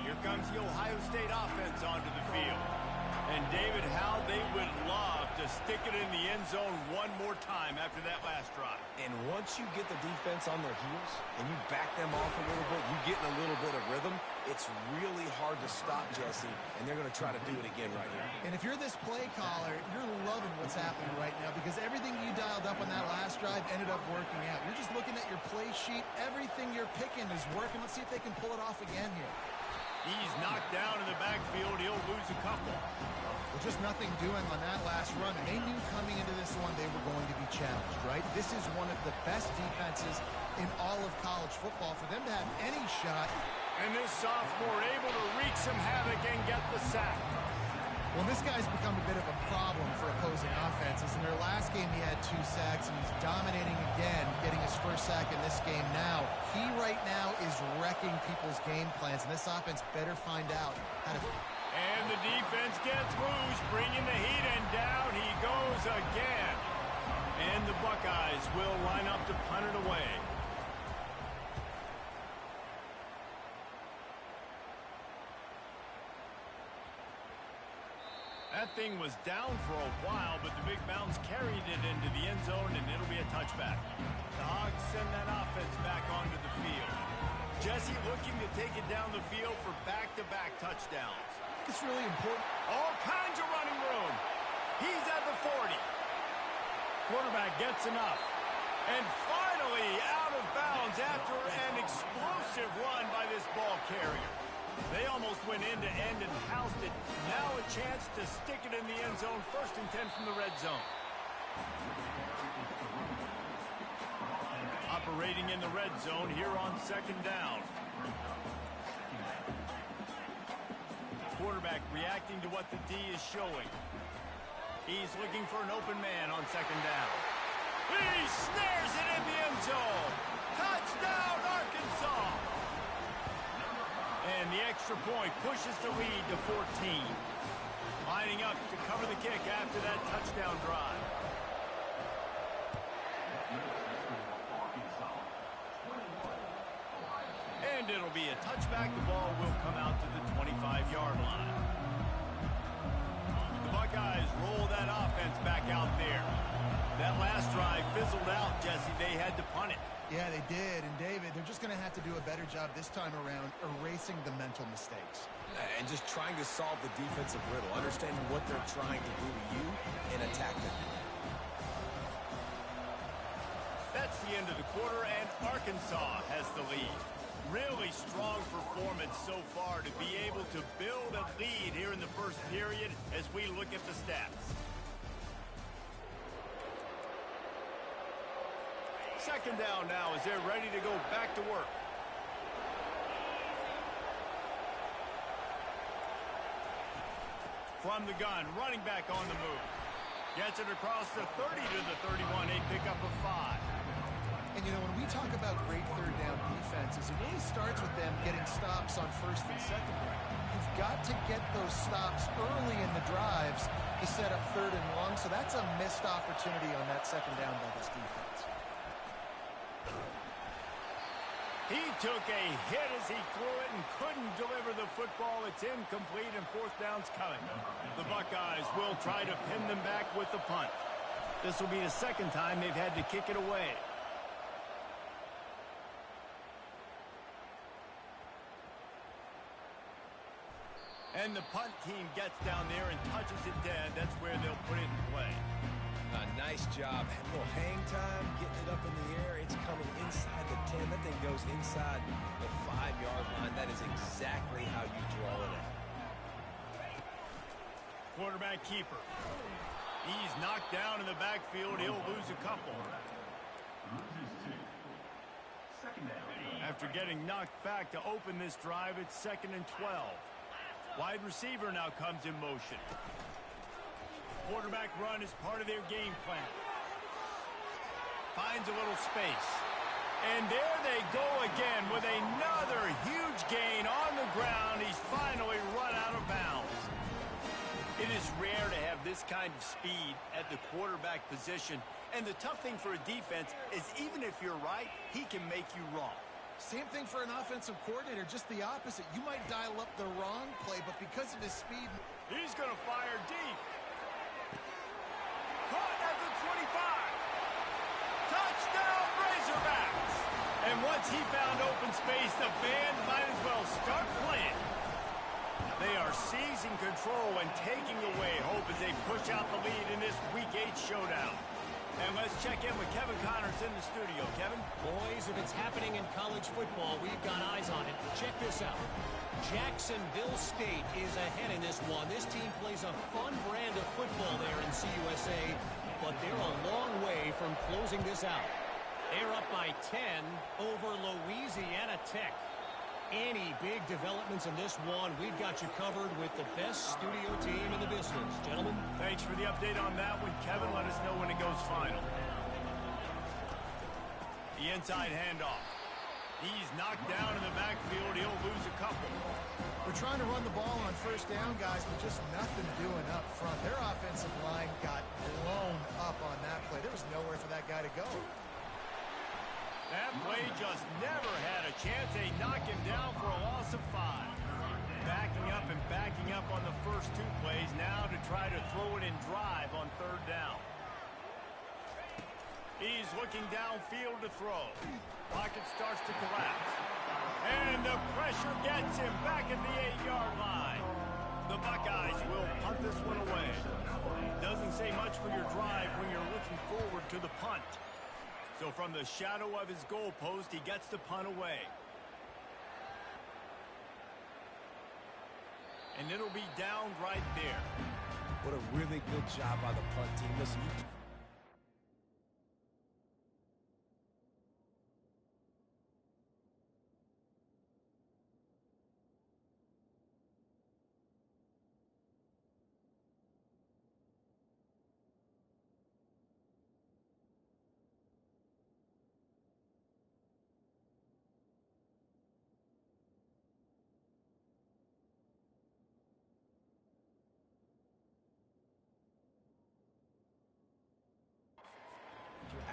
Here comes the Ohio State offense onto the field. And David, how they would love to stick it in the end zone one more time after that last drive. And once you get the defense on their heels and you back them off a little bit, you get in a little bit of rhythm, it's really hard to stop, Jesse, and they're going to try to do it again right here. And if you're this play caller, you're loving what's happening right now because everything you dialed up on that last drive ended up working out. You're just looking at your play sheet. Everything you're picking is working. Let's see if they can pull it off again here. He's knocked down in the backfield. He'll lose a couple. Well, just nothing doing on that last run. And they knew coming into this one they were going to be challenged, right? This is one of the best defenses in all of college football. For them to have any shot. And this sophomore able to wreak some havoc and get the sack. Well, this guy's become a bit of a problem for opposing offenses. In their last game, he had 2 sacks, and he's dominating again, getting his first sack in this game now. He right now is wrecking people's game plans, and this offense better find out how to... And the defense gets loose, bringing the heat, and down he goes again. And the Buckeyes will line up to punt it away. That thing was down for a while, but the big bounce carried it into the end zone, and it'll be a touchback. The Hogs send that offense back onto the field. Jesse looking to take it down the field for back-to-back touchdowns. It's really important. All kinds of running room. He's at the 40. Quarterback gets enough. And finally out of bounds after an explosive run by this ball carrier. They almost went end-to-end and housed it. Now a chance to stick it in the end zone. 1st and 10 from the red zone. Operating in the red zone here on 2nd down. Quarterback reacting to what the D is showing. He's looking for an open man on 2nd down. He snares it in the end zone. Touchdown, Arkansas! And the extra point pushes the lead to 14. Lining up to cover the kick after that touchdown drive. And it'll be a touchback. The ball will come out to the 25-yard line. The Buckeyes roll that offense back out there. That last drive fizzled out, Jesse. They had to punt it. Yeah, they did. And, David, they're just going to have to do a better job this time around erasing the mental mistakes. And just trying to solve the defensive riddle, understanding what they're trying to do to you and attack them. That's the end of the quarter, and Arkansas has the lead. Really strong performance so far to be able to build a lead here in the first period as we look at the stats. Second down now as they're ready to go back to work. From the gun, running back on the move. Gets it across the 30 to the 31, a pickup of 5. And, you know, when we talk about great third down defenses, it really starts with them getting stops on first and second down. You've got to get those stops early in the drives to set up third and long, so that's a missed opportunity on that second down by this defense. He took a hit as he threw it and couldn't deliver the football. It's incomplete and fourth down's coming. The Buckeyes will try to pin them back with the punt. This will be the second time they've had to kick it away. And the punt team gets down there and touches it dead. That's where they'll put it in play. Nice job. A little hang time, getting it up in the air. It's coming inside the 10. That thing goes inside the 5-yard line. That is exactly how you draw it up. Quarterback keeper. He's knocked down in the backfield. He'll lose a couple. After getting knocked back to open this drive, it's 2nd and 12. Wide receiver now comes in motion. Quarterback run is part of their game plan. Finds a little space. And there they go again with another huge gain on the ground. He's finally run out of bounds. It is rare to have this kind of speed at the quarterback position. And the tough thing for a defense is even if you're right, he can make you wrong. Same thing for an offensive coordinator, just the opposite. You might dial up the wrong play, but because of his speed... He's going to fire deep. Caught at the 25. Touchdown, Razorbacks. And once he found open space, the band might as well start playing. They are seizing control and taking away hope as they push out the lead in this Week 8 showdown. And let's check in with Kevin Connors in the studio. Kevin? Boys, if it's happening in college football, we've got eyes on it. Check this out. Jacksonville State is ahead in this one. This team plays a fun brand of football there in CUSA, but they're a long way from closing this out. They're up by 10 over Louisiana Tech. Any big developments in this one, we've got you covered with the best studio team in the business. Gentlemen? Thanks for the update on that one, Kevin. Let us know when it goes final. The inside handoff. He's knocked down in the backfield. He'll lose a couple. We're trying to run the ball on first down, guys, but just nothing doing up front. Their offensive line got blown up on that play. There was nowhere for that guy to go. That play just never had a chance. They knock him down for a loss of 5. Backing up and backing up on the first 2 plays now to try to throw it and drive on third down. He's looking downfield to throw. Pocket starts to collapse. And the pressure gets him back at the 8-yard line. The Buckeyes will punt this one away. Doesn't say much for your drive when you're looking forward to the punt. So from the shadow of his goalpost, he gets the punt away. And it'll be down right there. What a really good job by the punt team. Listen,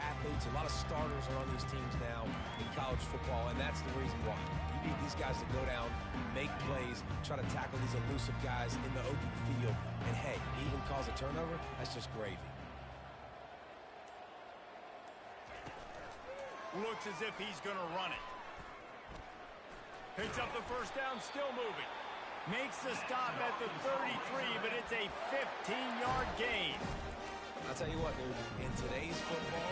athletes, a lot of starters are on these teams now in college football, and that's the reason why. You need these guys to go down, make plays, try to tackle these elusive guys in the open field, and hey, even cause a turnover, that's just gravy. Looks as if he's going to run it. Picks up the first down, still moving. Makes the stop at the 33, but it's a 15-yard gain. I'll tell you what, dude, in today's football,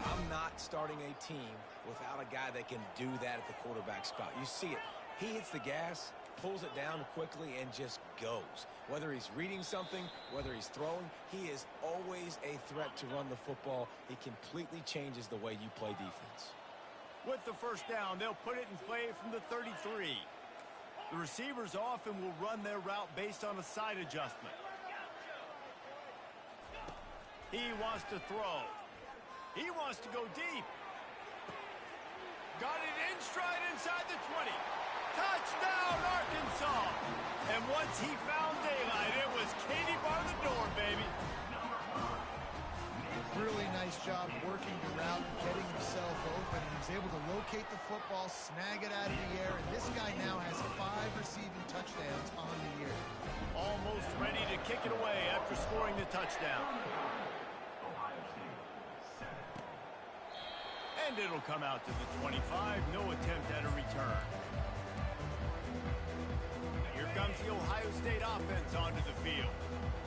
I'm not starting a team without a guy that can do that at the quarterback spot. You see it. He hits the gas, pulls it down quickly, and just goes. Whether he's reading something, whether he's throwing, he is always a threat to run the football. He completely changes the way you play defense. With the first down, they'll put it in play from the 33. The receivers often will run their route based on a side adjustment. He wants to throw. He wants to go deep. Got it in stride inside the 20. Touchdown, Arkansas! And once he found daylight, it was Katie bar the door, baby. Really nice job working the route and getting himself open. And he was able to locate the football, snag it out of the air, and this guy now has 5 receiving touchdowns on the year. Almost ready to kick it away after scoring the touchdown. And it'll come out to the 25. No attempt at a return. Here comes the Ohio State offense onto the field.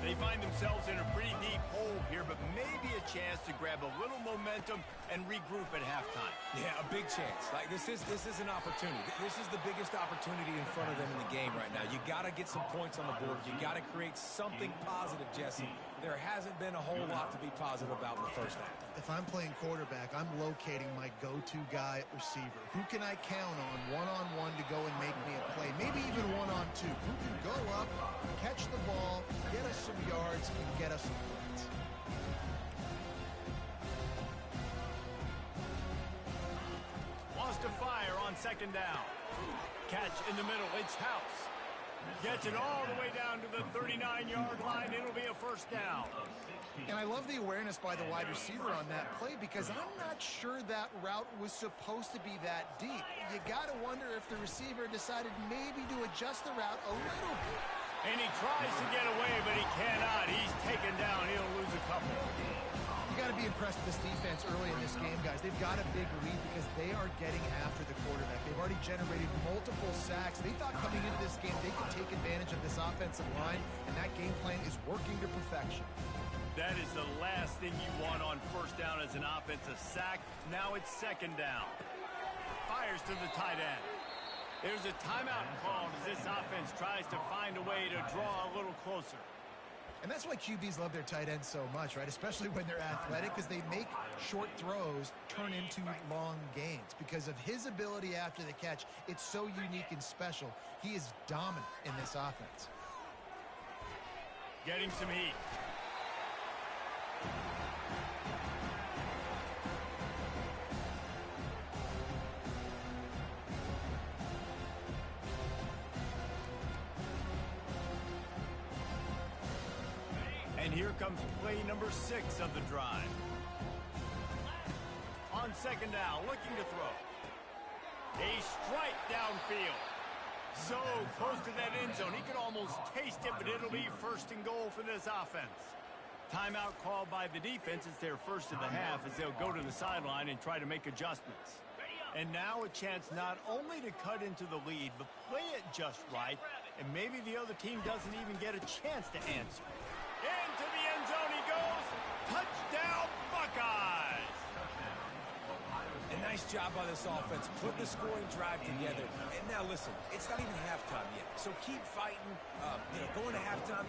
They find themselves in a pretty deep hole here, but maybe a chance to grab a little momentum and regroup at halftime. Yeah, a big chance. Like, this is an opportunity. This is the biggest opportunity in front of them in the game right now. You got to get some points on the board. You got to create something positive, Jesse. There hasn't been a whole lot to be positive about in the first half. If I'm playing quarterback, I'm locating my go-to guy at receiver. Who can I count on one-on-one to go and make me a play? Maybe even one-on-two. Who can go up, catch the ball, get us some yards, and get us some points? Wants to fire on second down. Catch in the middle. It's House. Gets it all the way down to the 39-yard line. It'll be a first down. And I love the awareness by the wide receiver on that play because I'm not sure that route was supposed to be that deep. You got to wonder if the receiver decided maybe to adjust the route a little bit. And he tries to get away, but he cannot. He's taken down. He'll lose a couple. You got to be impressed with this defense early in this game, guys. They've got a big lead because they are getting after the quarterback. They've already generated multiple sacks. They thought coming into this game they could take advantage of this offensive line, and that game plan is working to perfection. That is the last thing you want on first down as an offensive sack. Now it's second down. Fires to the tight end. There's a timeout called as this offense tries to find a way to draw a little closer. And that's why QBs love their tight ends so much, right? Especially when they're athletic, because they make short throws turn into long gains. Because of his ability after the catch, it's so unique and special. He is dominant in this offense. Getting some heat. And here comes play number 6 of the drive. On second down, looking to throw. A strike downfield. So close to that end zone, he could almost taste it, but it'll be first and goal for this offense. Timeout called by the defense. It's their first of the half as they'll go to the sideline and try to make adjustments. And now a chance not only to cut into the lead, but play it just right, and maybe the other team doesn't even get a chance to answer. Into the end zone he goes. Touchdown, Buckeyes! A nice job by this offense. Put the scoring drive together. And now listen, it's not even halftime yet. So keep fighting. Going to halftime,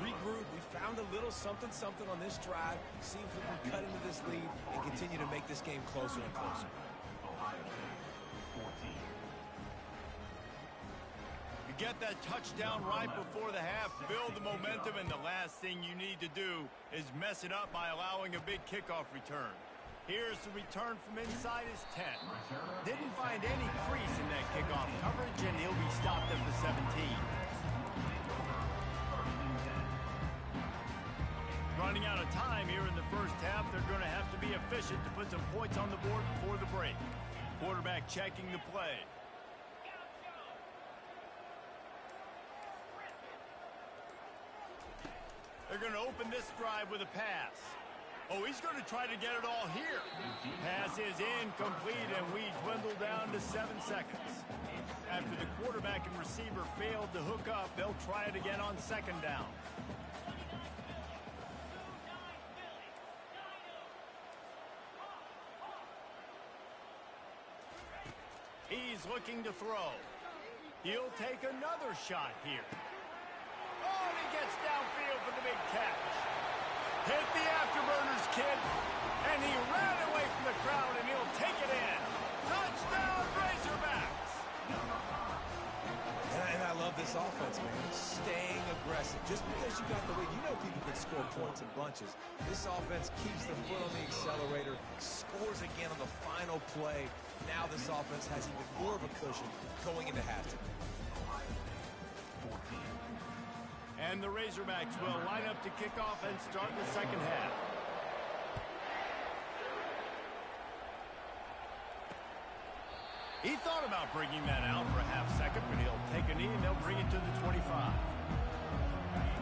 regroup. We found a little something on this drive. See if we can cut into this lead and continue to make this game closer and closer. Get that touchdown right before the half, build the momentum, and the last thing you need to do is mess it up by allowing a big kickoff return. Here's the return from inside his 10. Didn't find any crease in that kickoff coverage, and he'll be stopped at the 17. Running out of time here in the first half, they're going to have to be efficient to put some points on the board before the break. Quarterback checking the play. They're going to open this drive with a pass. Oh, he's going to try to get it all here. Pass is incomplete, and we dwindle down to 7 seconds. After the quarterback and receiver failed to hook up, they'll try it again on 2nd down. He's looking to throw. He'll take another shot here. Oh, and he gets downfield for the big catch. Hit the afterburners, kid. And he ran away from the crowd, and he'll take it in. Touchdown, Razorbacks! And I love this offense, man. Staying aggressive. Just because you got the lead, you know people can score points in bunches. This offense keeps the foot on the accelerator, scores again on the final play. Now this offense has even more of a cushion going into halftime. And the Razorbacks will line up to kick off and start the 2nd half. He thought about bringing that out for a half second, but he'll take a knee and they'll bring it to the 25.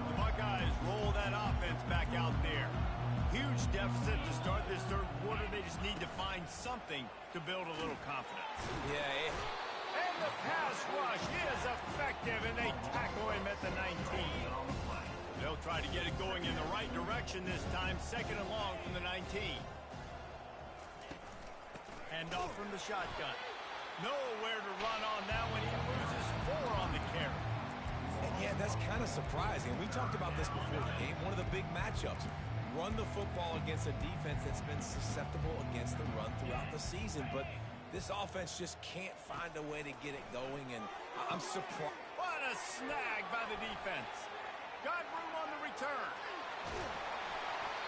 The Buckeyes roll that offense back out there. Huge deficit to start this 3rd quarter. They just need to find something to build a little confidence. Yeah. And the pass rush is effective, and they tackle him at the 19. They'll try to get it going in the right direction this time, 2nd and long from the 19. Hand off from the shotgun. Nowhere to run on that when he loses 4 on the carry. And yeah, that's kind of surprising. We talked about this before the game. One of the big matchups. Run the football against a defense that's been susceptible against the run throughout the season. But this offense just can't find a way to get it going, and I'm surprised. What a snag by the defense. Got room on the return.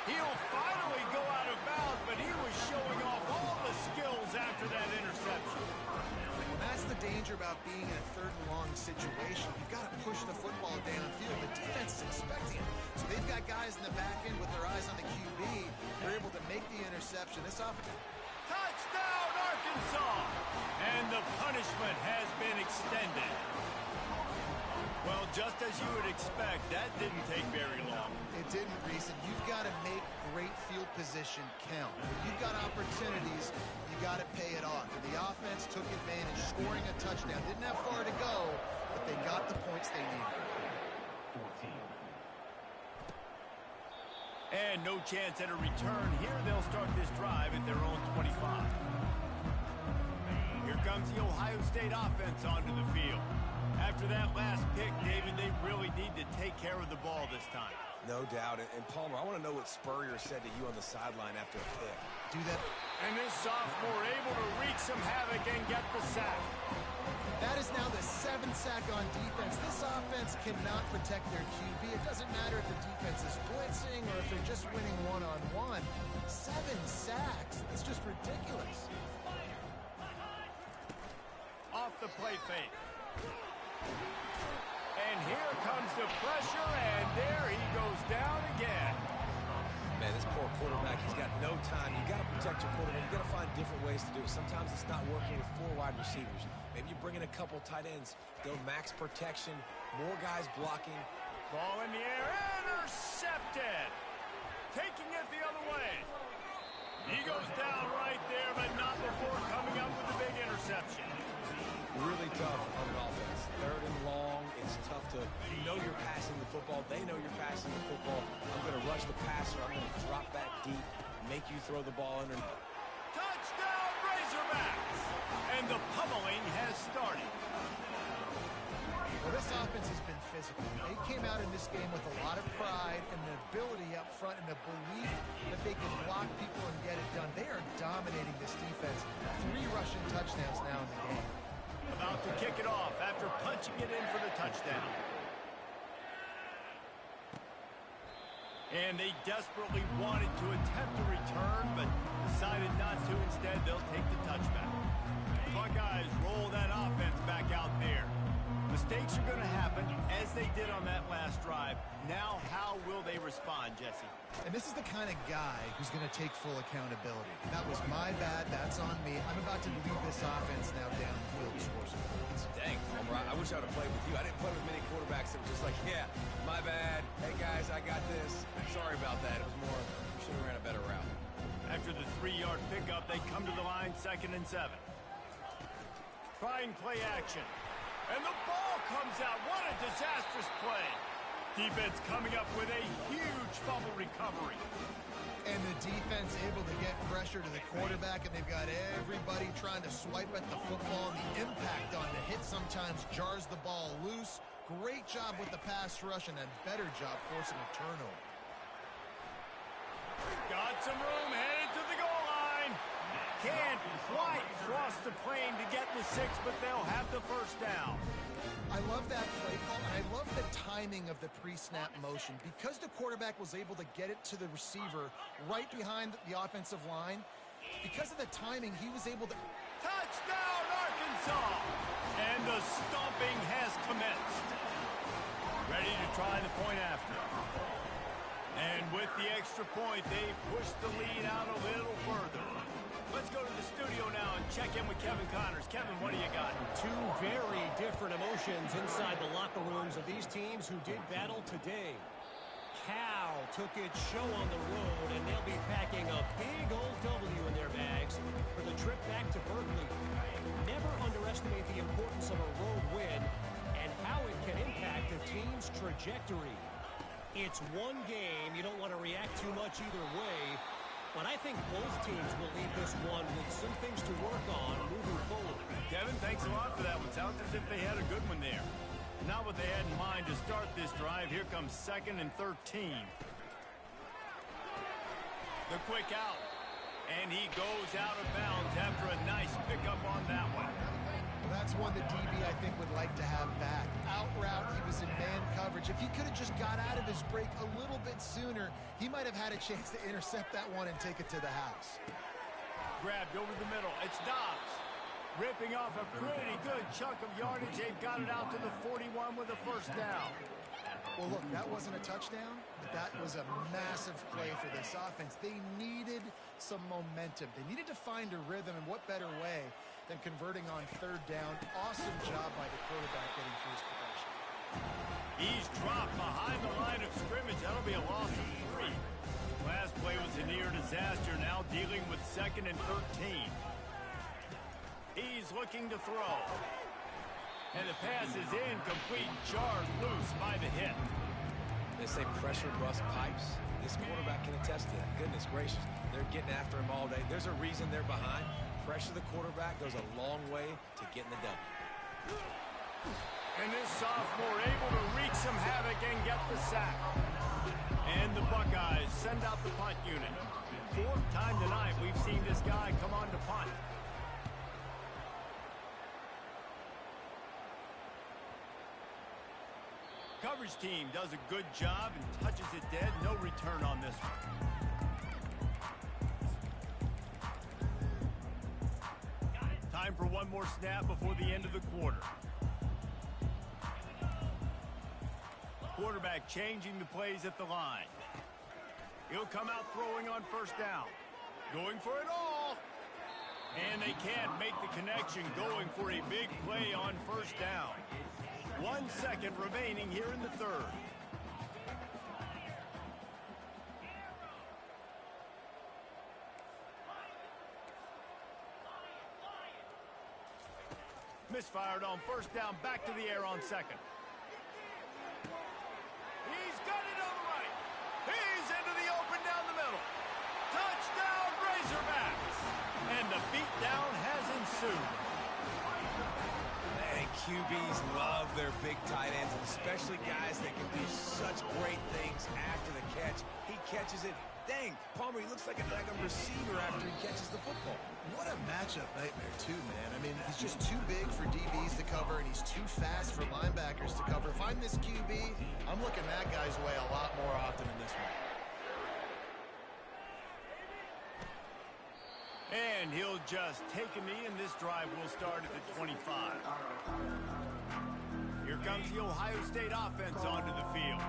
He'll finally go out of bounds, but he was showing off all the skills after that interception. And that's the danger about being in a 3rd and long situation. You've got to push the football downfield. The defense is expecting it. So they've got guys in the back end with their eyes on the QB. They're able to make the interception. This offense. Touchdown, Arkansas! And the punishment has been extended. Well, just as you would expect, that didn't take very long. It didn't, Reese, and you've got to make great field position count. When you've got opportunities, you got to pay it off. And the offense took advantage, scoring a touchdown. Didn't have far to go, but they got the points they needed. And no chance at a return here. They'll start this drive at their own 25. Here comes the Ohio State offense onto the field. After that last pick, David, they really need to take care of the ball this time. No doubt. And Palmer, I want to know what Spurrier said to you on the sideline after a pick. Do that. And this sophomore able to wreak some havoc and get the sack. That is now the 7th sack on defense. This offense cannot protect their QB. It doesn't matter if the defense is blitzing or if they're just winning one-on-one. 7 sacks. That's just ridiculous. Off the play fake. And here comes the pressure, and there he goes down again. Man, this poor quarterback, he's got no time. You got to protect your quarterback. You got to find different ways to do it. Sometimes it's not working with 4 wide receivers. Maybe you bring in a couple tight ends. Go max protection, more guys blocking. Ball in the air, intercepted. Taking it the other way. He goes down right there, but not before coming up with a big interception. Really tough on an offense. 3rd and long. It's tough to, you know you're passing the football. They know you're passing the football. I'm going to rush the passer. I'm going to drop back deep, make you throw the ball under. Touchdown, Razorbacks! And the pummeling has started. Well, this offense has been physical. They came out in this game with a lot of pride and the ability up front and the belief that they can block people and get it done. They are dominating this defense. 3 rushing touchdowns now in the game. About to kick it off after punching it in for the touchdown. And they desperately wanted to attempt a return, but decided not to. Instead, they'll take the touchback. The Buckeyes roll that offense back out there. Mistakes are going to happen, as they did on that last drive. Now, how will they respond, Jesse? And this is the kind of guy who's going to take full accountability. That was my bad. That's on me. I'm about to lead this offense now down the field to score some points. Dang, Homer, I wish I would have played with you. I didn't play with many quarterbacks that were just like, yeah, my bad. Hey, guys, I got this. Sorry about that. It was more, we should have ran a better route. After the 3-yard pickup, they come to the line, 2nd and 7. Trying play action. And the ball comes out. What a disastrous play. Defense coming up with a huge fumble recovery. And the defense able to get pressure to the quarterback, and they've got everybody trying to swipe at the football. The impact on the hit sometimes jars the ball loose. Great job with the pass rush, and a better job forcing a turnover. Got some room, headed to the goal line. Can't quite cross the plane to get the 6, but they'll have the first down. I love that play call, and I love the timing of the pre-snap motion. Because the quarterback was able to get it to the receiver right behind the offensive line, because of the timing, he was able to... Touchdown, Arkansas! And the stomping has commenced. Ready to try the point after. And with the extra point, they push the lead out a little further. Let's go to the studio now and check in with Kevin Connors. Kevin, what do you got? Two very different emotions inside the locker rooms of these teams who did battle today. Cal took its show on the road, and they'll be packing a big old W in their bags for the trip back to Berkeley. Never underestimate the importance of a road win and how it can impact a team's trajectory. It's one game. You don't want to react too much either way. But I think both teams will leave this one with some things to work on moving forward. Kevin, thanks a lot for that one. Sounds as if they had a good one there. Not what they had in mind to start this drive. Here comes 2nd and 13. The quick out. And he goes out of bounds after a nice pickup on that one. Well, that's one the DB, I think, would like to have back. Out route, he was in man coverage. If he could have just got out of his break a little bit sooner, he might have had a chance to intercept that one and take it to the house. Grabbed over the middle. It's Dobbs. Ripping off a pretty good chunk of yardage. They've got it out to the 41 with a first down. Well, look, that wasn't a touchdown, but that was a massive play for this offense. They needed some momentum. They needed to find a rhythm, and what better way than converting on 3rd down. Awesome job by the quarterback getting through his progression. He's dropped behind the line of scrimmage. That'll be a loss of 3. Last play was a near disaster. Now dealing with 2nd and 13. He's looking to throw. And the pass is incomplete, jarred loose by the hit. They say pressure bust pipes. This quarterback can attest to that. Goodness gracious, they're getting after him all day. There's a reason they're behind. Pressure the quarterback goes a long way to getting the W. And this sophomore able to wreak some havoc and get the sack. And the Buckeyes send out the punt unit. 4th time tonight we've seen this guy come on to punt. Coverage team does a good job and touches it dead. No return on this one. Time for one more snap before the end of the quarter. Quarterback changing the plays at the line. He'll come out throwing on 1st down. Going for it all. And they can't make the connection, going for a big play on 1st down. 1 second remaining here in the 3rd. Misfired on 1st down, back to the air on 2nd. He's got it on the right. He's into the open down the middle. Touchdown, Razorbacks. And the beatdown has ensued. And QBs love their big tight ends, especially guys that can do such great things after the catch. He catches it. Dang, Palmer, he looks like a receiver after he catches the football. What a matchup nightmare, too, man. I mean, he's just too big for DBs to cover, and he's too fast for linebackers to cover. If I'm this QB, I'm looking that guy's way a lot more often than this one. And he'll just take a knee, and this drive will start at the 25. Here comes the Ohio State offense onto the field.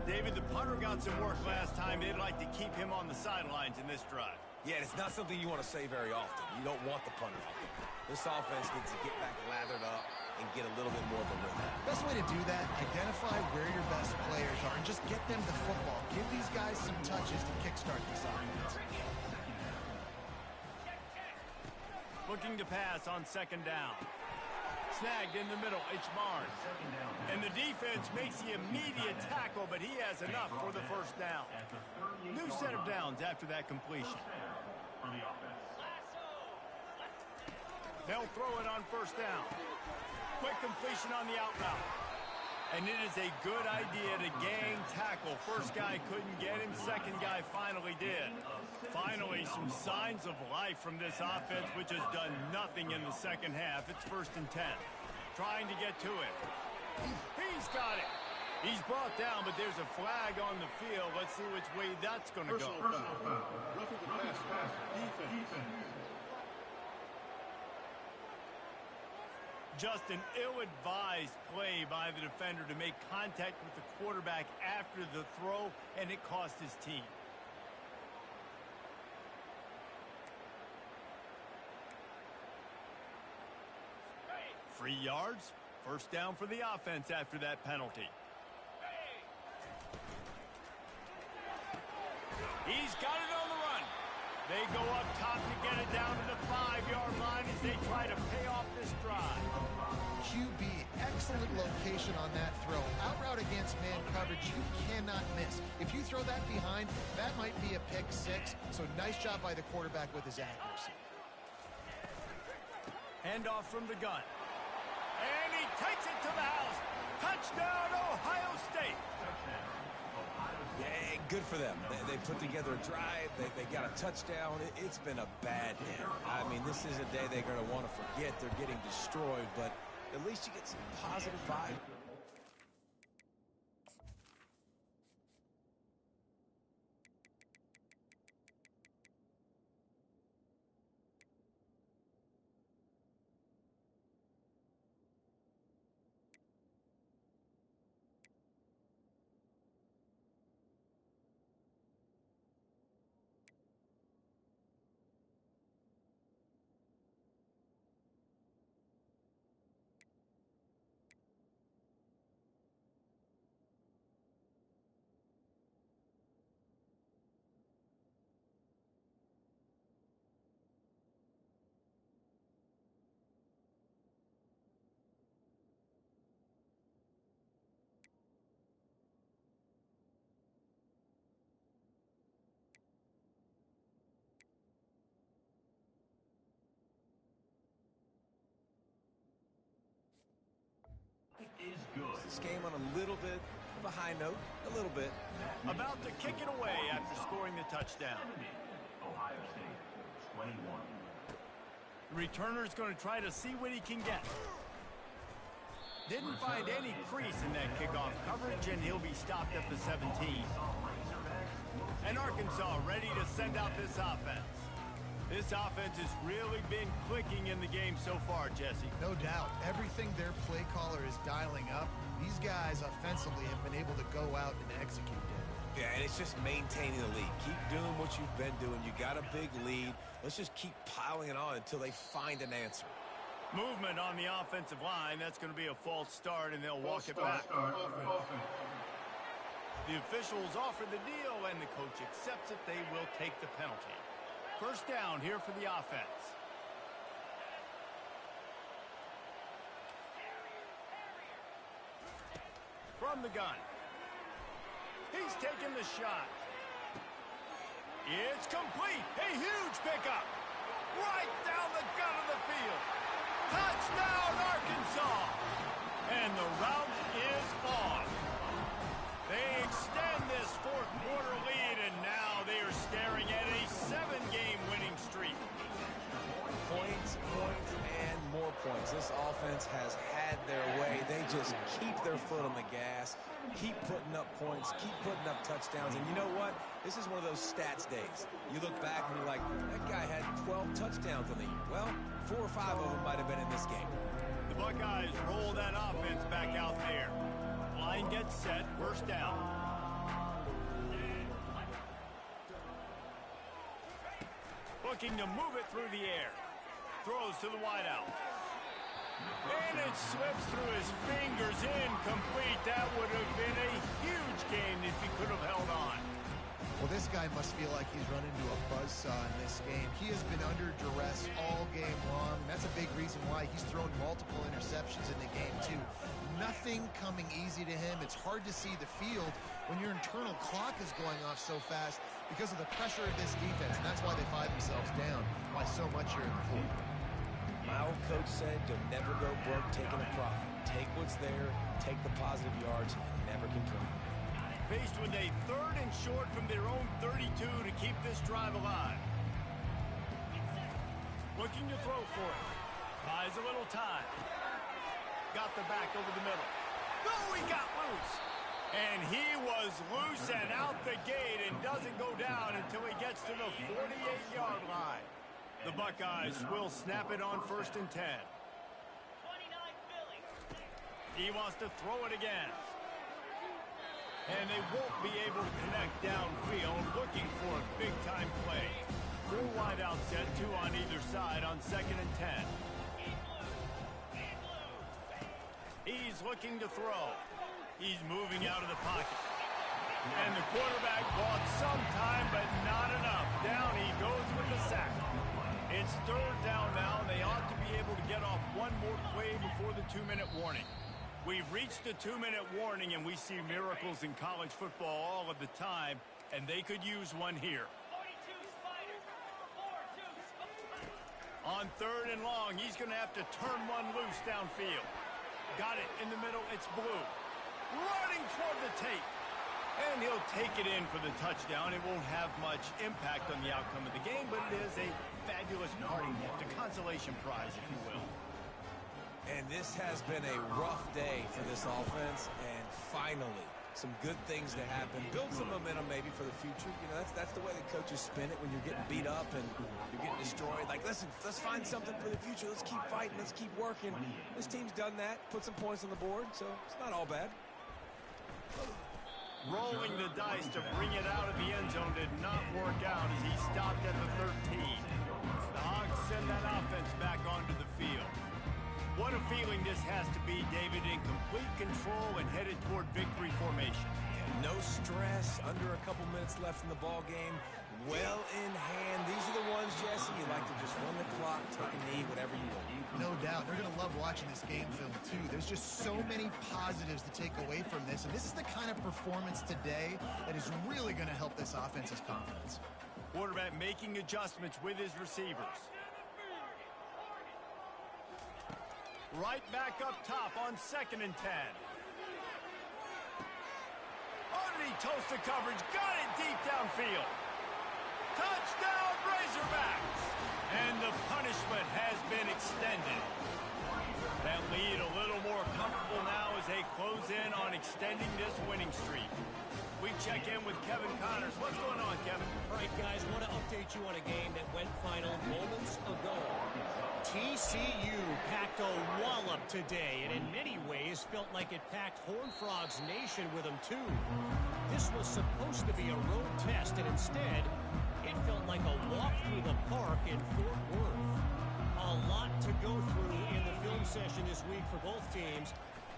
David, the punter got some work last time. They'd like to keep him on the sidelines in this drive. Yeah, it's not something you want to say very often. You don't want the punter out there. This offense needs to get back lathered up and get a little bit more of a rhythm. Best way to do that, identify where your best players are and just get them the football. Give these guys some touches to kickstart this offense. Looking to pass on second down. Snagged in the middle, it's Barnes. And the defense makes the immediate tackle, but he has enough for the first down. New set of downs after that completion. They'll throw it on first down. Quick completion on the out route. And it is a good idea to gang tackle. First guy couldn't get him. Second guy finally did. Finally, some signs of life from this offense, which has done nothing in the second half. It's 1st and 10. Trying to get to it. He's got it. He's brought down, but there's a flag on the field. Let's see which way that's going to go. Roughing the pass. Defense. Just an ill-advised play by the defender to make contact with the quarterback after the throw, and it cost his team. Free yards, first down for the offense after that penalty. He's got it on the run. They go up top to get it down to the 5-yard line as they try to pay off this drive. QB, excellent location on that throw. Out route against man coverage, you cannot miss. If you throw that behind, that might be a pick six. So nice job by the quarterback with his accuracy. Handoff from the gun. And he takes it to the house. Touchdown, Ohio State. Yeah, good for them. They put together a drive. They got a touchdown. It's been a bad day. I mean, this is a day they're going to want to forget. They're getting destroyed, but at least you get some positive vibe. This game on a little bit of a high note, a little bit. About to kick it away after scoring the touchdown. Ohio State, 21. The returner's going to try to see what he can get. Didn't find any crease in that kickoff coverage, and he'll be stopped at the 17. And Arkansas ready to send out this offense. This offense has really been clicking in the game so far, Jesse. No doubt. Everything their play caller is dialing up, these guys offensively have been able to go out and execute it. Yeah, and it's just maintaining the lead. Keep doing what you've been doing. You got a big lead. Let's just keep piling it on until they find an answer. Movement on the offensive line. That's going to be a false start, and they'll walk it back. The officials offer the deal, and the coach accepts it. They will take the penalty. First down here for the offense. From the gun. He's taking the shot. It's complete. A huge pickup. Right down the gut of the field. Touchdown, Arkansas. And the route is on. They extend this fourth quarter lead, and now they are staring at a 7-game winning streak. Points, and more points. This offense has had their way. They just keep their foot on the gas, keep putting up points, keep putting up touchdowns. And you know what? This is one of those stats days. You look back and you're like, that guy had 12 12 touchdowns on the year. Well, 4 or 5 of them might have been in this game. The Buckeyes roll that offense back out there. Line gets set, first down. Looking to move it through the air. Throws to the wideout. And it slips through his fingers, incomplete. That would have been a huge gain if he could have held on. Well, this guy must feel like he's run into a buzzsaw in this game. He has been under duress all game long. That's a big reason why he's thrown multiple interceptions in the game, too. Nothing coming easy to him. It's hard to see the field when your internal clock is going off so fast because of the pressure of this defense, and that's why they find themselves down by so much here in the fourth. My old coach said you'll never go broke taking a profit. Take what's there, take the positive yards, and never complain. Faced with a 3rd and short from their own 32 to keep this drive alive. Looking to throw for it. Buys a little time. Got the back over the middle. Oh, he got loose. And he was loose and out the gate and doesn't go down until he gets to the 48-yard line. The Buckeyes will snap it on 1st and 10. He wants to throw it again. And they won't be able to connect downfield, looking for a big-time play. 4 wideouts set, 2 on either side on 2nd and 10. He's looking to throw. He's moving out of the pocket. And the quarterback bought some time, but not enough. Down he goes with the sack. It's 3rd down now, and they ought to be able to get off one more play before the 2-minute warning. We've reached the 2-minute warning, and we see miracles in college football all of the time, and they could use one here. On 3rd and long, he's going to have to turn one loose downfield. Got it in the middle. It's Blue. Running toward the tape. And he'll take it in for the touchdown. It won't have much impact on the outcome of the game, but it is a fabulous parting gift, a consolation prize, if you will. And this has been a rough day for this offense, and finally, some good things to happen. Build some momentum maybe for the future. You know, that's the way the coaches spin it when you're getting beat up and you're getting destroyed. Like, listen, let's find something for the future. Let's keep fighting. Let's keep working. This team's done that, put some points on the board, so it's not all bad. Rolling the dice to bring it out of the end zone did not work out as he stopped at the 13. The Hogs send that offense back onto the field. What a feeling this has to be, David, in complete control and headed toward victory formation. No stress, under a couple minutes left in the ball game. Well in hand. These are the ones, Jesse, you like to just run the clock, take a knee, whatever you want. No doubt. They're going to love watching this game film, too. There's just so many positives to take away from this, and this is the kind of performance today that is really going to help this offense's confidence. Quarterback making adjustments with his receivers. Right back up top on 2nd and 10. Underneath toast the coverage. Got it deep downfield. Touchdown, Razorbacks! And the punishment has been extended. That lead a little more comfortable now as they close in on extending this winning streak. We check in with Kevin Connors. What's going on, Kevin? All right, guys, want to update you on a game that went final moments ago. TCU packed a wallop today, and in many ways felt like it packed Horned Frogs Nation with them, too. This was supposed to be a road test, and instead, it felt like a walk through the park in Fort Worth. A lot to go through in the film session this week for both teams.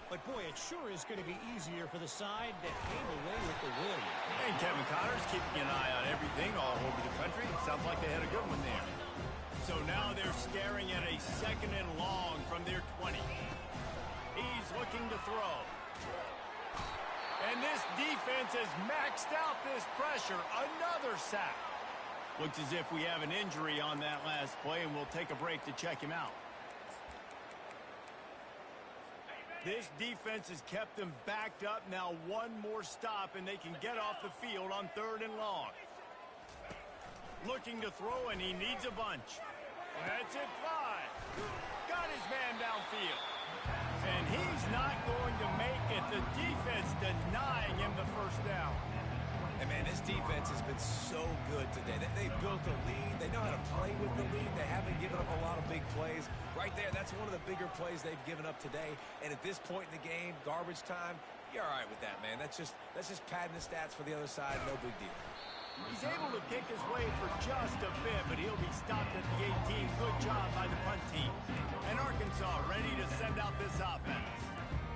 But, boy, it sure is going to be easier for the side that came away with the win. And Kevin Connors keeping an eye on everything all over the country. Sounds like they had a good one there. So now they're staring at a 2nd and long from their 20. He's looking to throw. And this defense has maxed out this pressure. Another sack. Looks as if we have an injury on that last play, and we'll take a break to check him out. This defense has kept them backed up. Now one more stop, and they can get off the field on 3rd and long. Looking to throw, and he needs a bunch. That's it, fly. Got his man downfield. And he's not going to make it. The defense denying him the first down. And, man, this defense has been so good today. They've built a lead. They know how to play with the lead. They haven't given up a lot of big plays. Right there, that's one of the bigger plays they've given up today. And at this point in the game, garbage time, you're all right with that, man. That's just padding the stats for the other side. No big deal. He's able to kick his way for just a bit, but he'll be stopped at the 18. Good job by the punt team. And Arkansas ready to send out this offense.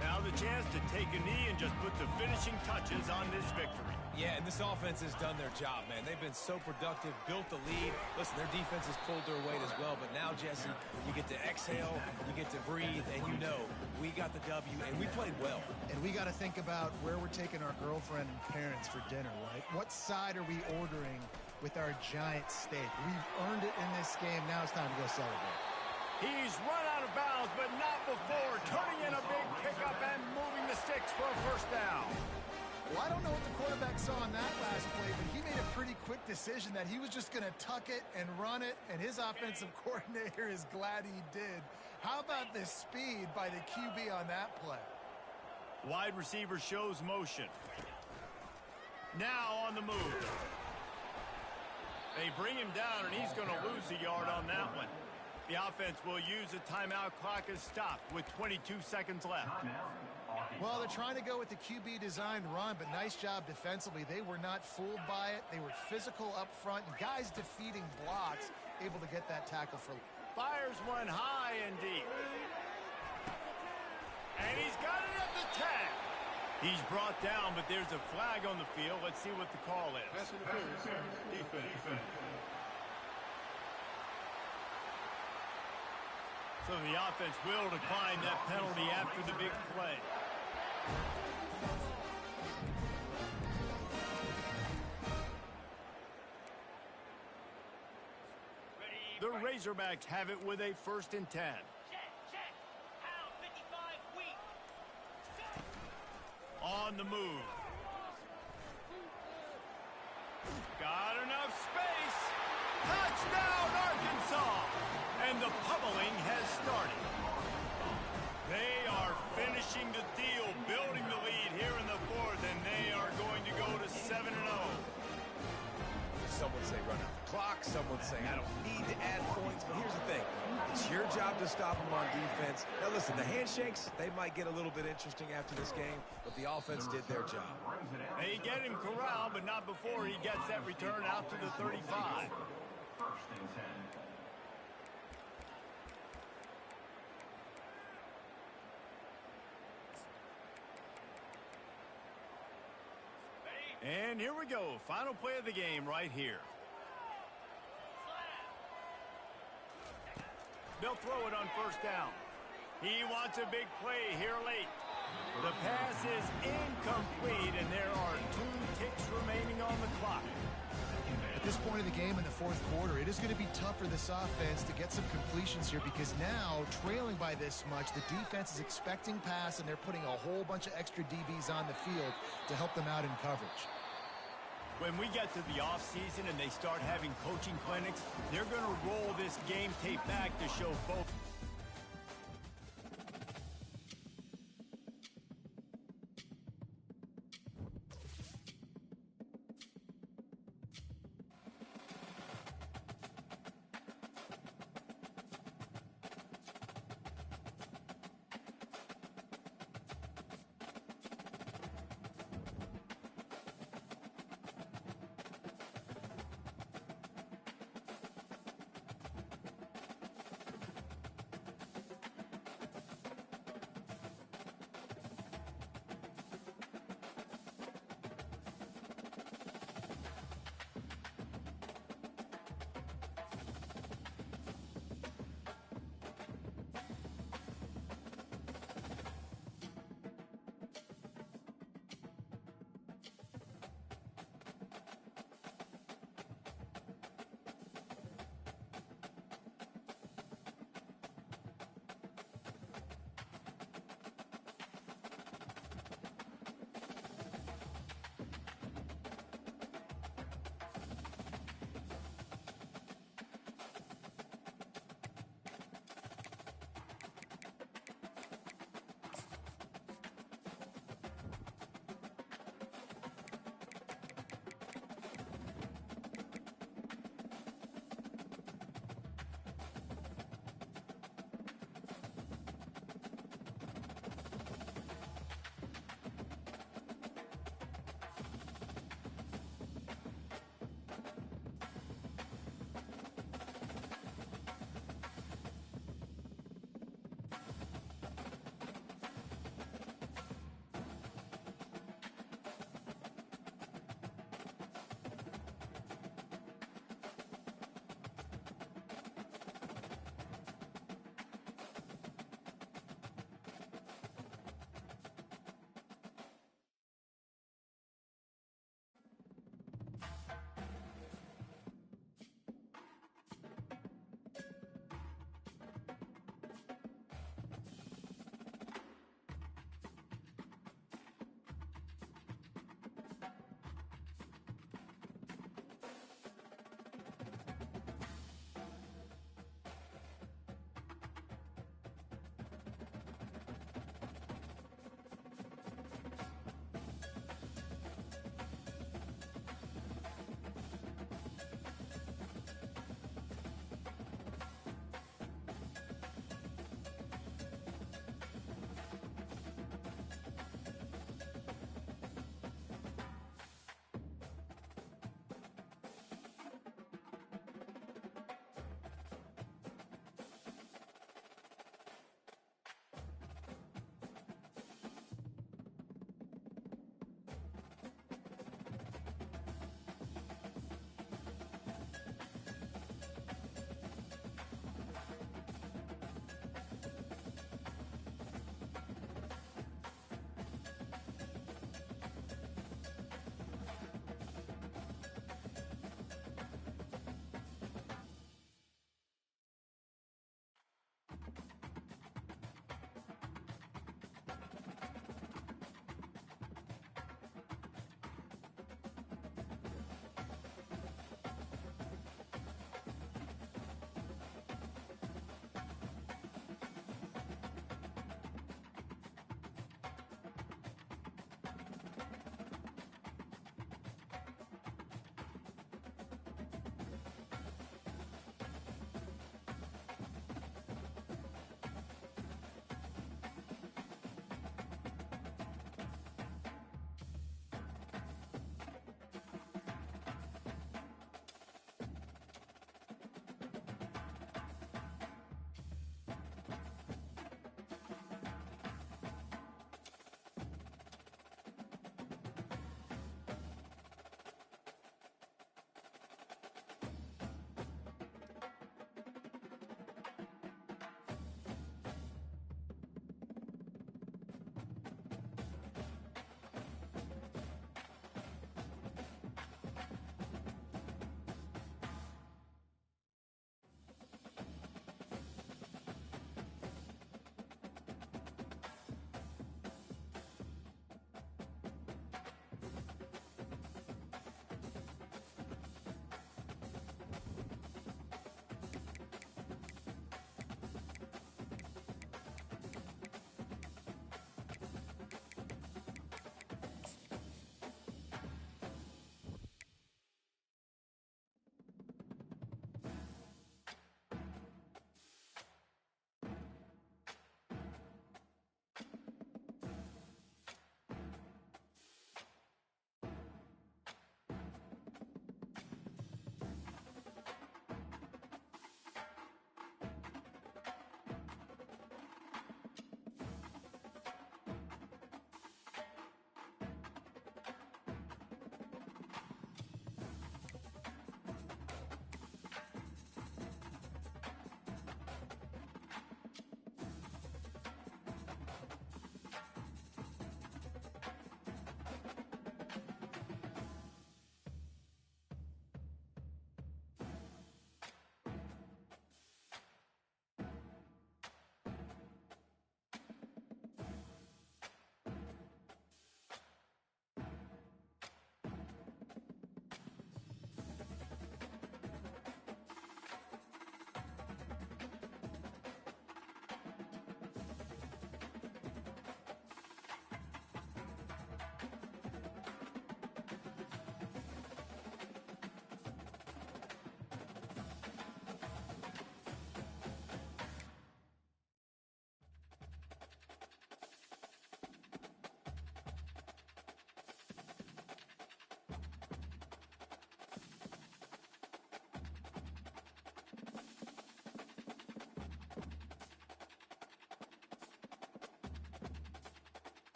Now the chance to take a knee and just put the finishing touches on this victory. Yeah, and this offense has done their job, man. They've been so productive, built the lead. Listen, their defense has pulled their weight as well, but now, Jesse, you get to exhale, you get to breathe, and you know we got the W, and we played well. And we got to think about where we're taking our girlfriend and parents for dinner, right? What side are we ordering with our giant steak? We've earned it in this game. Now it's time to go celebrate. He's run out of bounds, but not before turning in a big pickup and moving the sticks for a first down. Well, I don't know what the quarterback saw on that last play, but he made a pretty quick decision that he was just going to tuck it and run it, and his offensive coordinator is glad he did. How about the speed by the QB on that play? Wide receiver shows motion. Now on the move. They bring him down, and he's going to lose a yard on that one. The offense will use a timeout. Clock is stopped with 22 seconds left. Well, they're trying to go with the QB designed run, but nice job defensively. They were not fooled by it. They were physical up front. Guys defeating blocks, able to get that tackle for. Fires one high and deep. And he's got it at the 10. He's brought down, but there's a flag on the field. Let's see what the call is. Pass interference. Defense. So the offense will decline that penalty after the big play. The Razorbacks have it with a 1st and 10. Check. Pound 55 weak. On the move. Got enough space. Touchdown, Arkansas. And the pummeling has started. They are finishing the deal, building the lead here in the 4th, and they are going to go to 7-0. Some would say run out the clock. Some would say I don't need to add points. But here's the thing. It's your job to stop them on defense. Now, listen, the handshakes, they might get a little bit interesting after this game, but the offense did their job. They get him corralled, but not before he gets that return out to the 35. 1st and 10. And here we go. Final play of the game right here. They'll throw it on 1st down. He wants a big play here late. The pass is incomplete, and there are 2 ticks remaining on the clock. At this point of the game in the 4th quarter, it is going to be tough for this offense to get some completions here because now, trailing by this much, the defense is expecting pass, and they're putting a whole bunch of extra DBs on the field to help them out in coverage. When we get to the offseason and they start having coaching clinics, they're going to roll this game tape back to show both.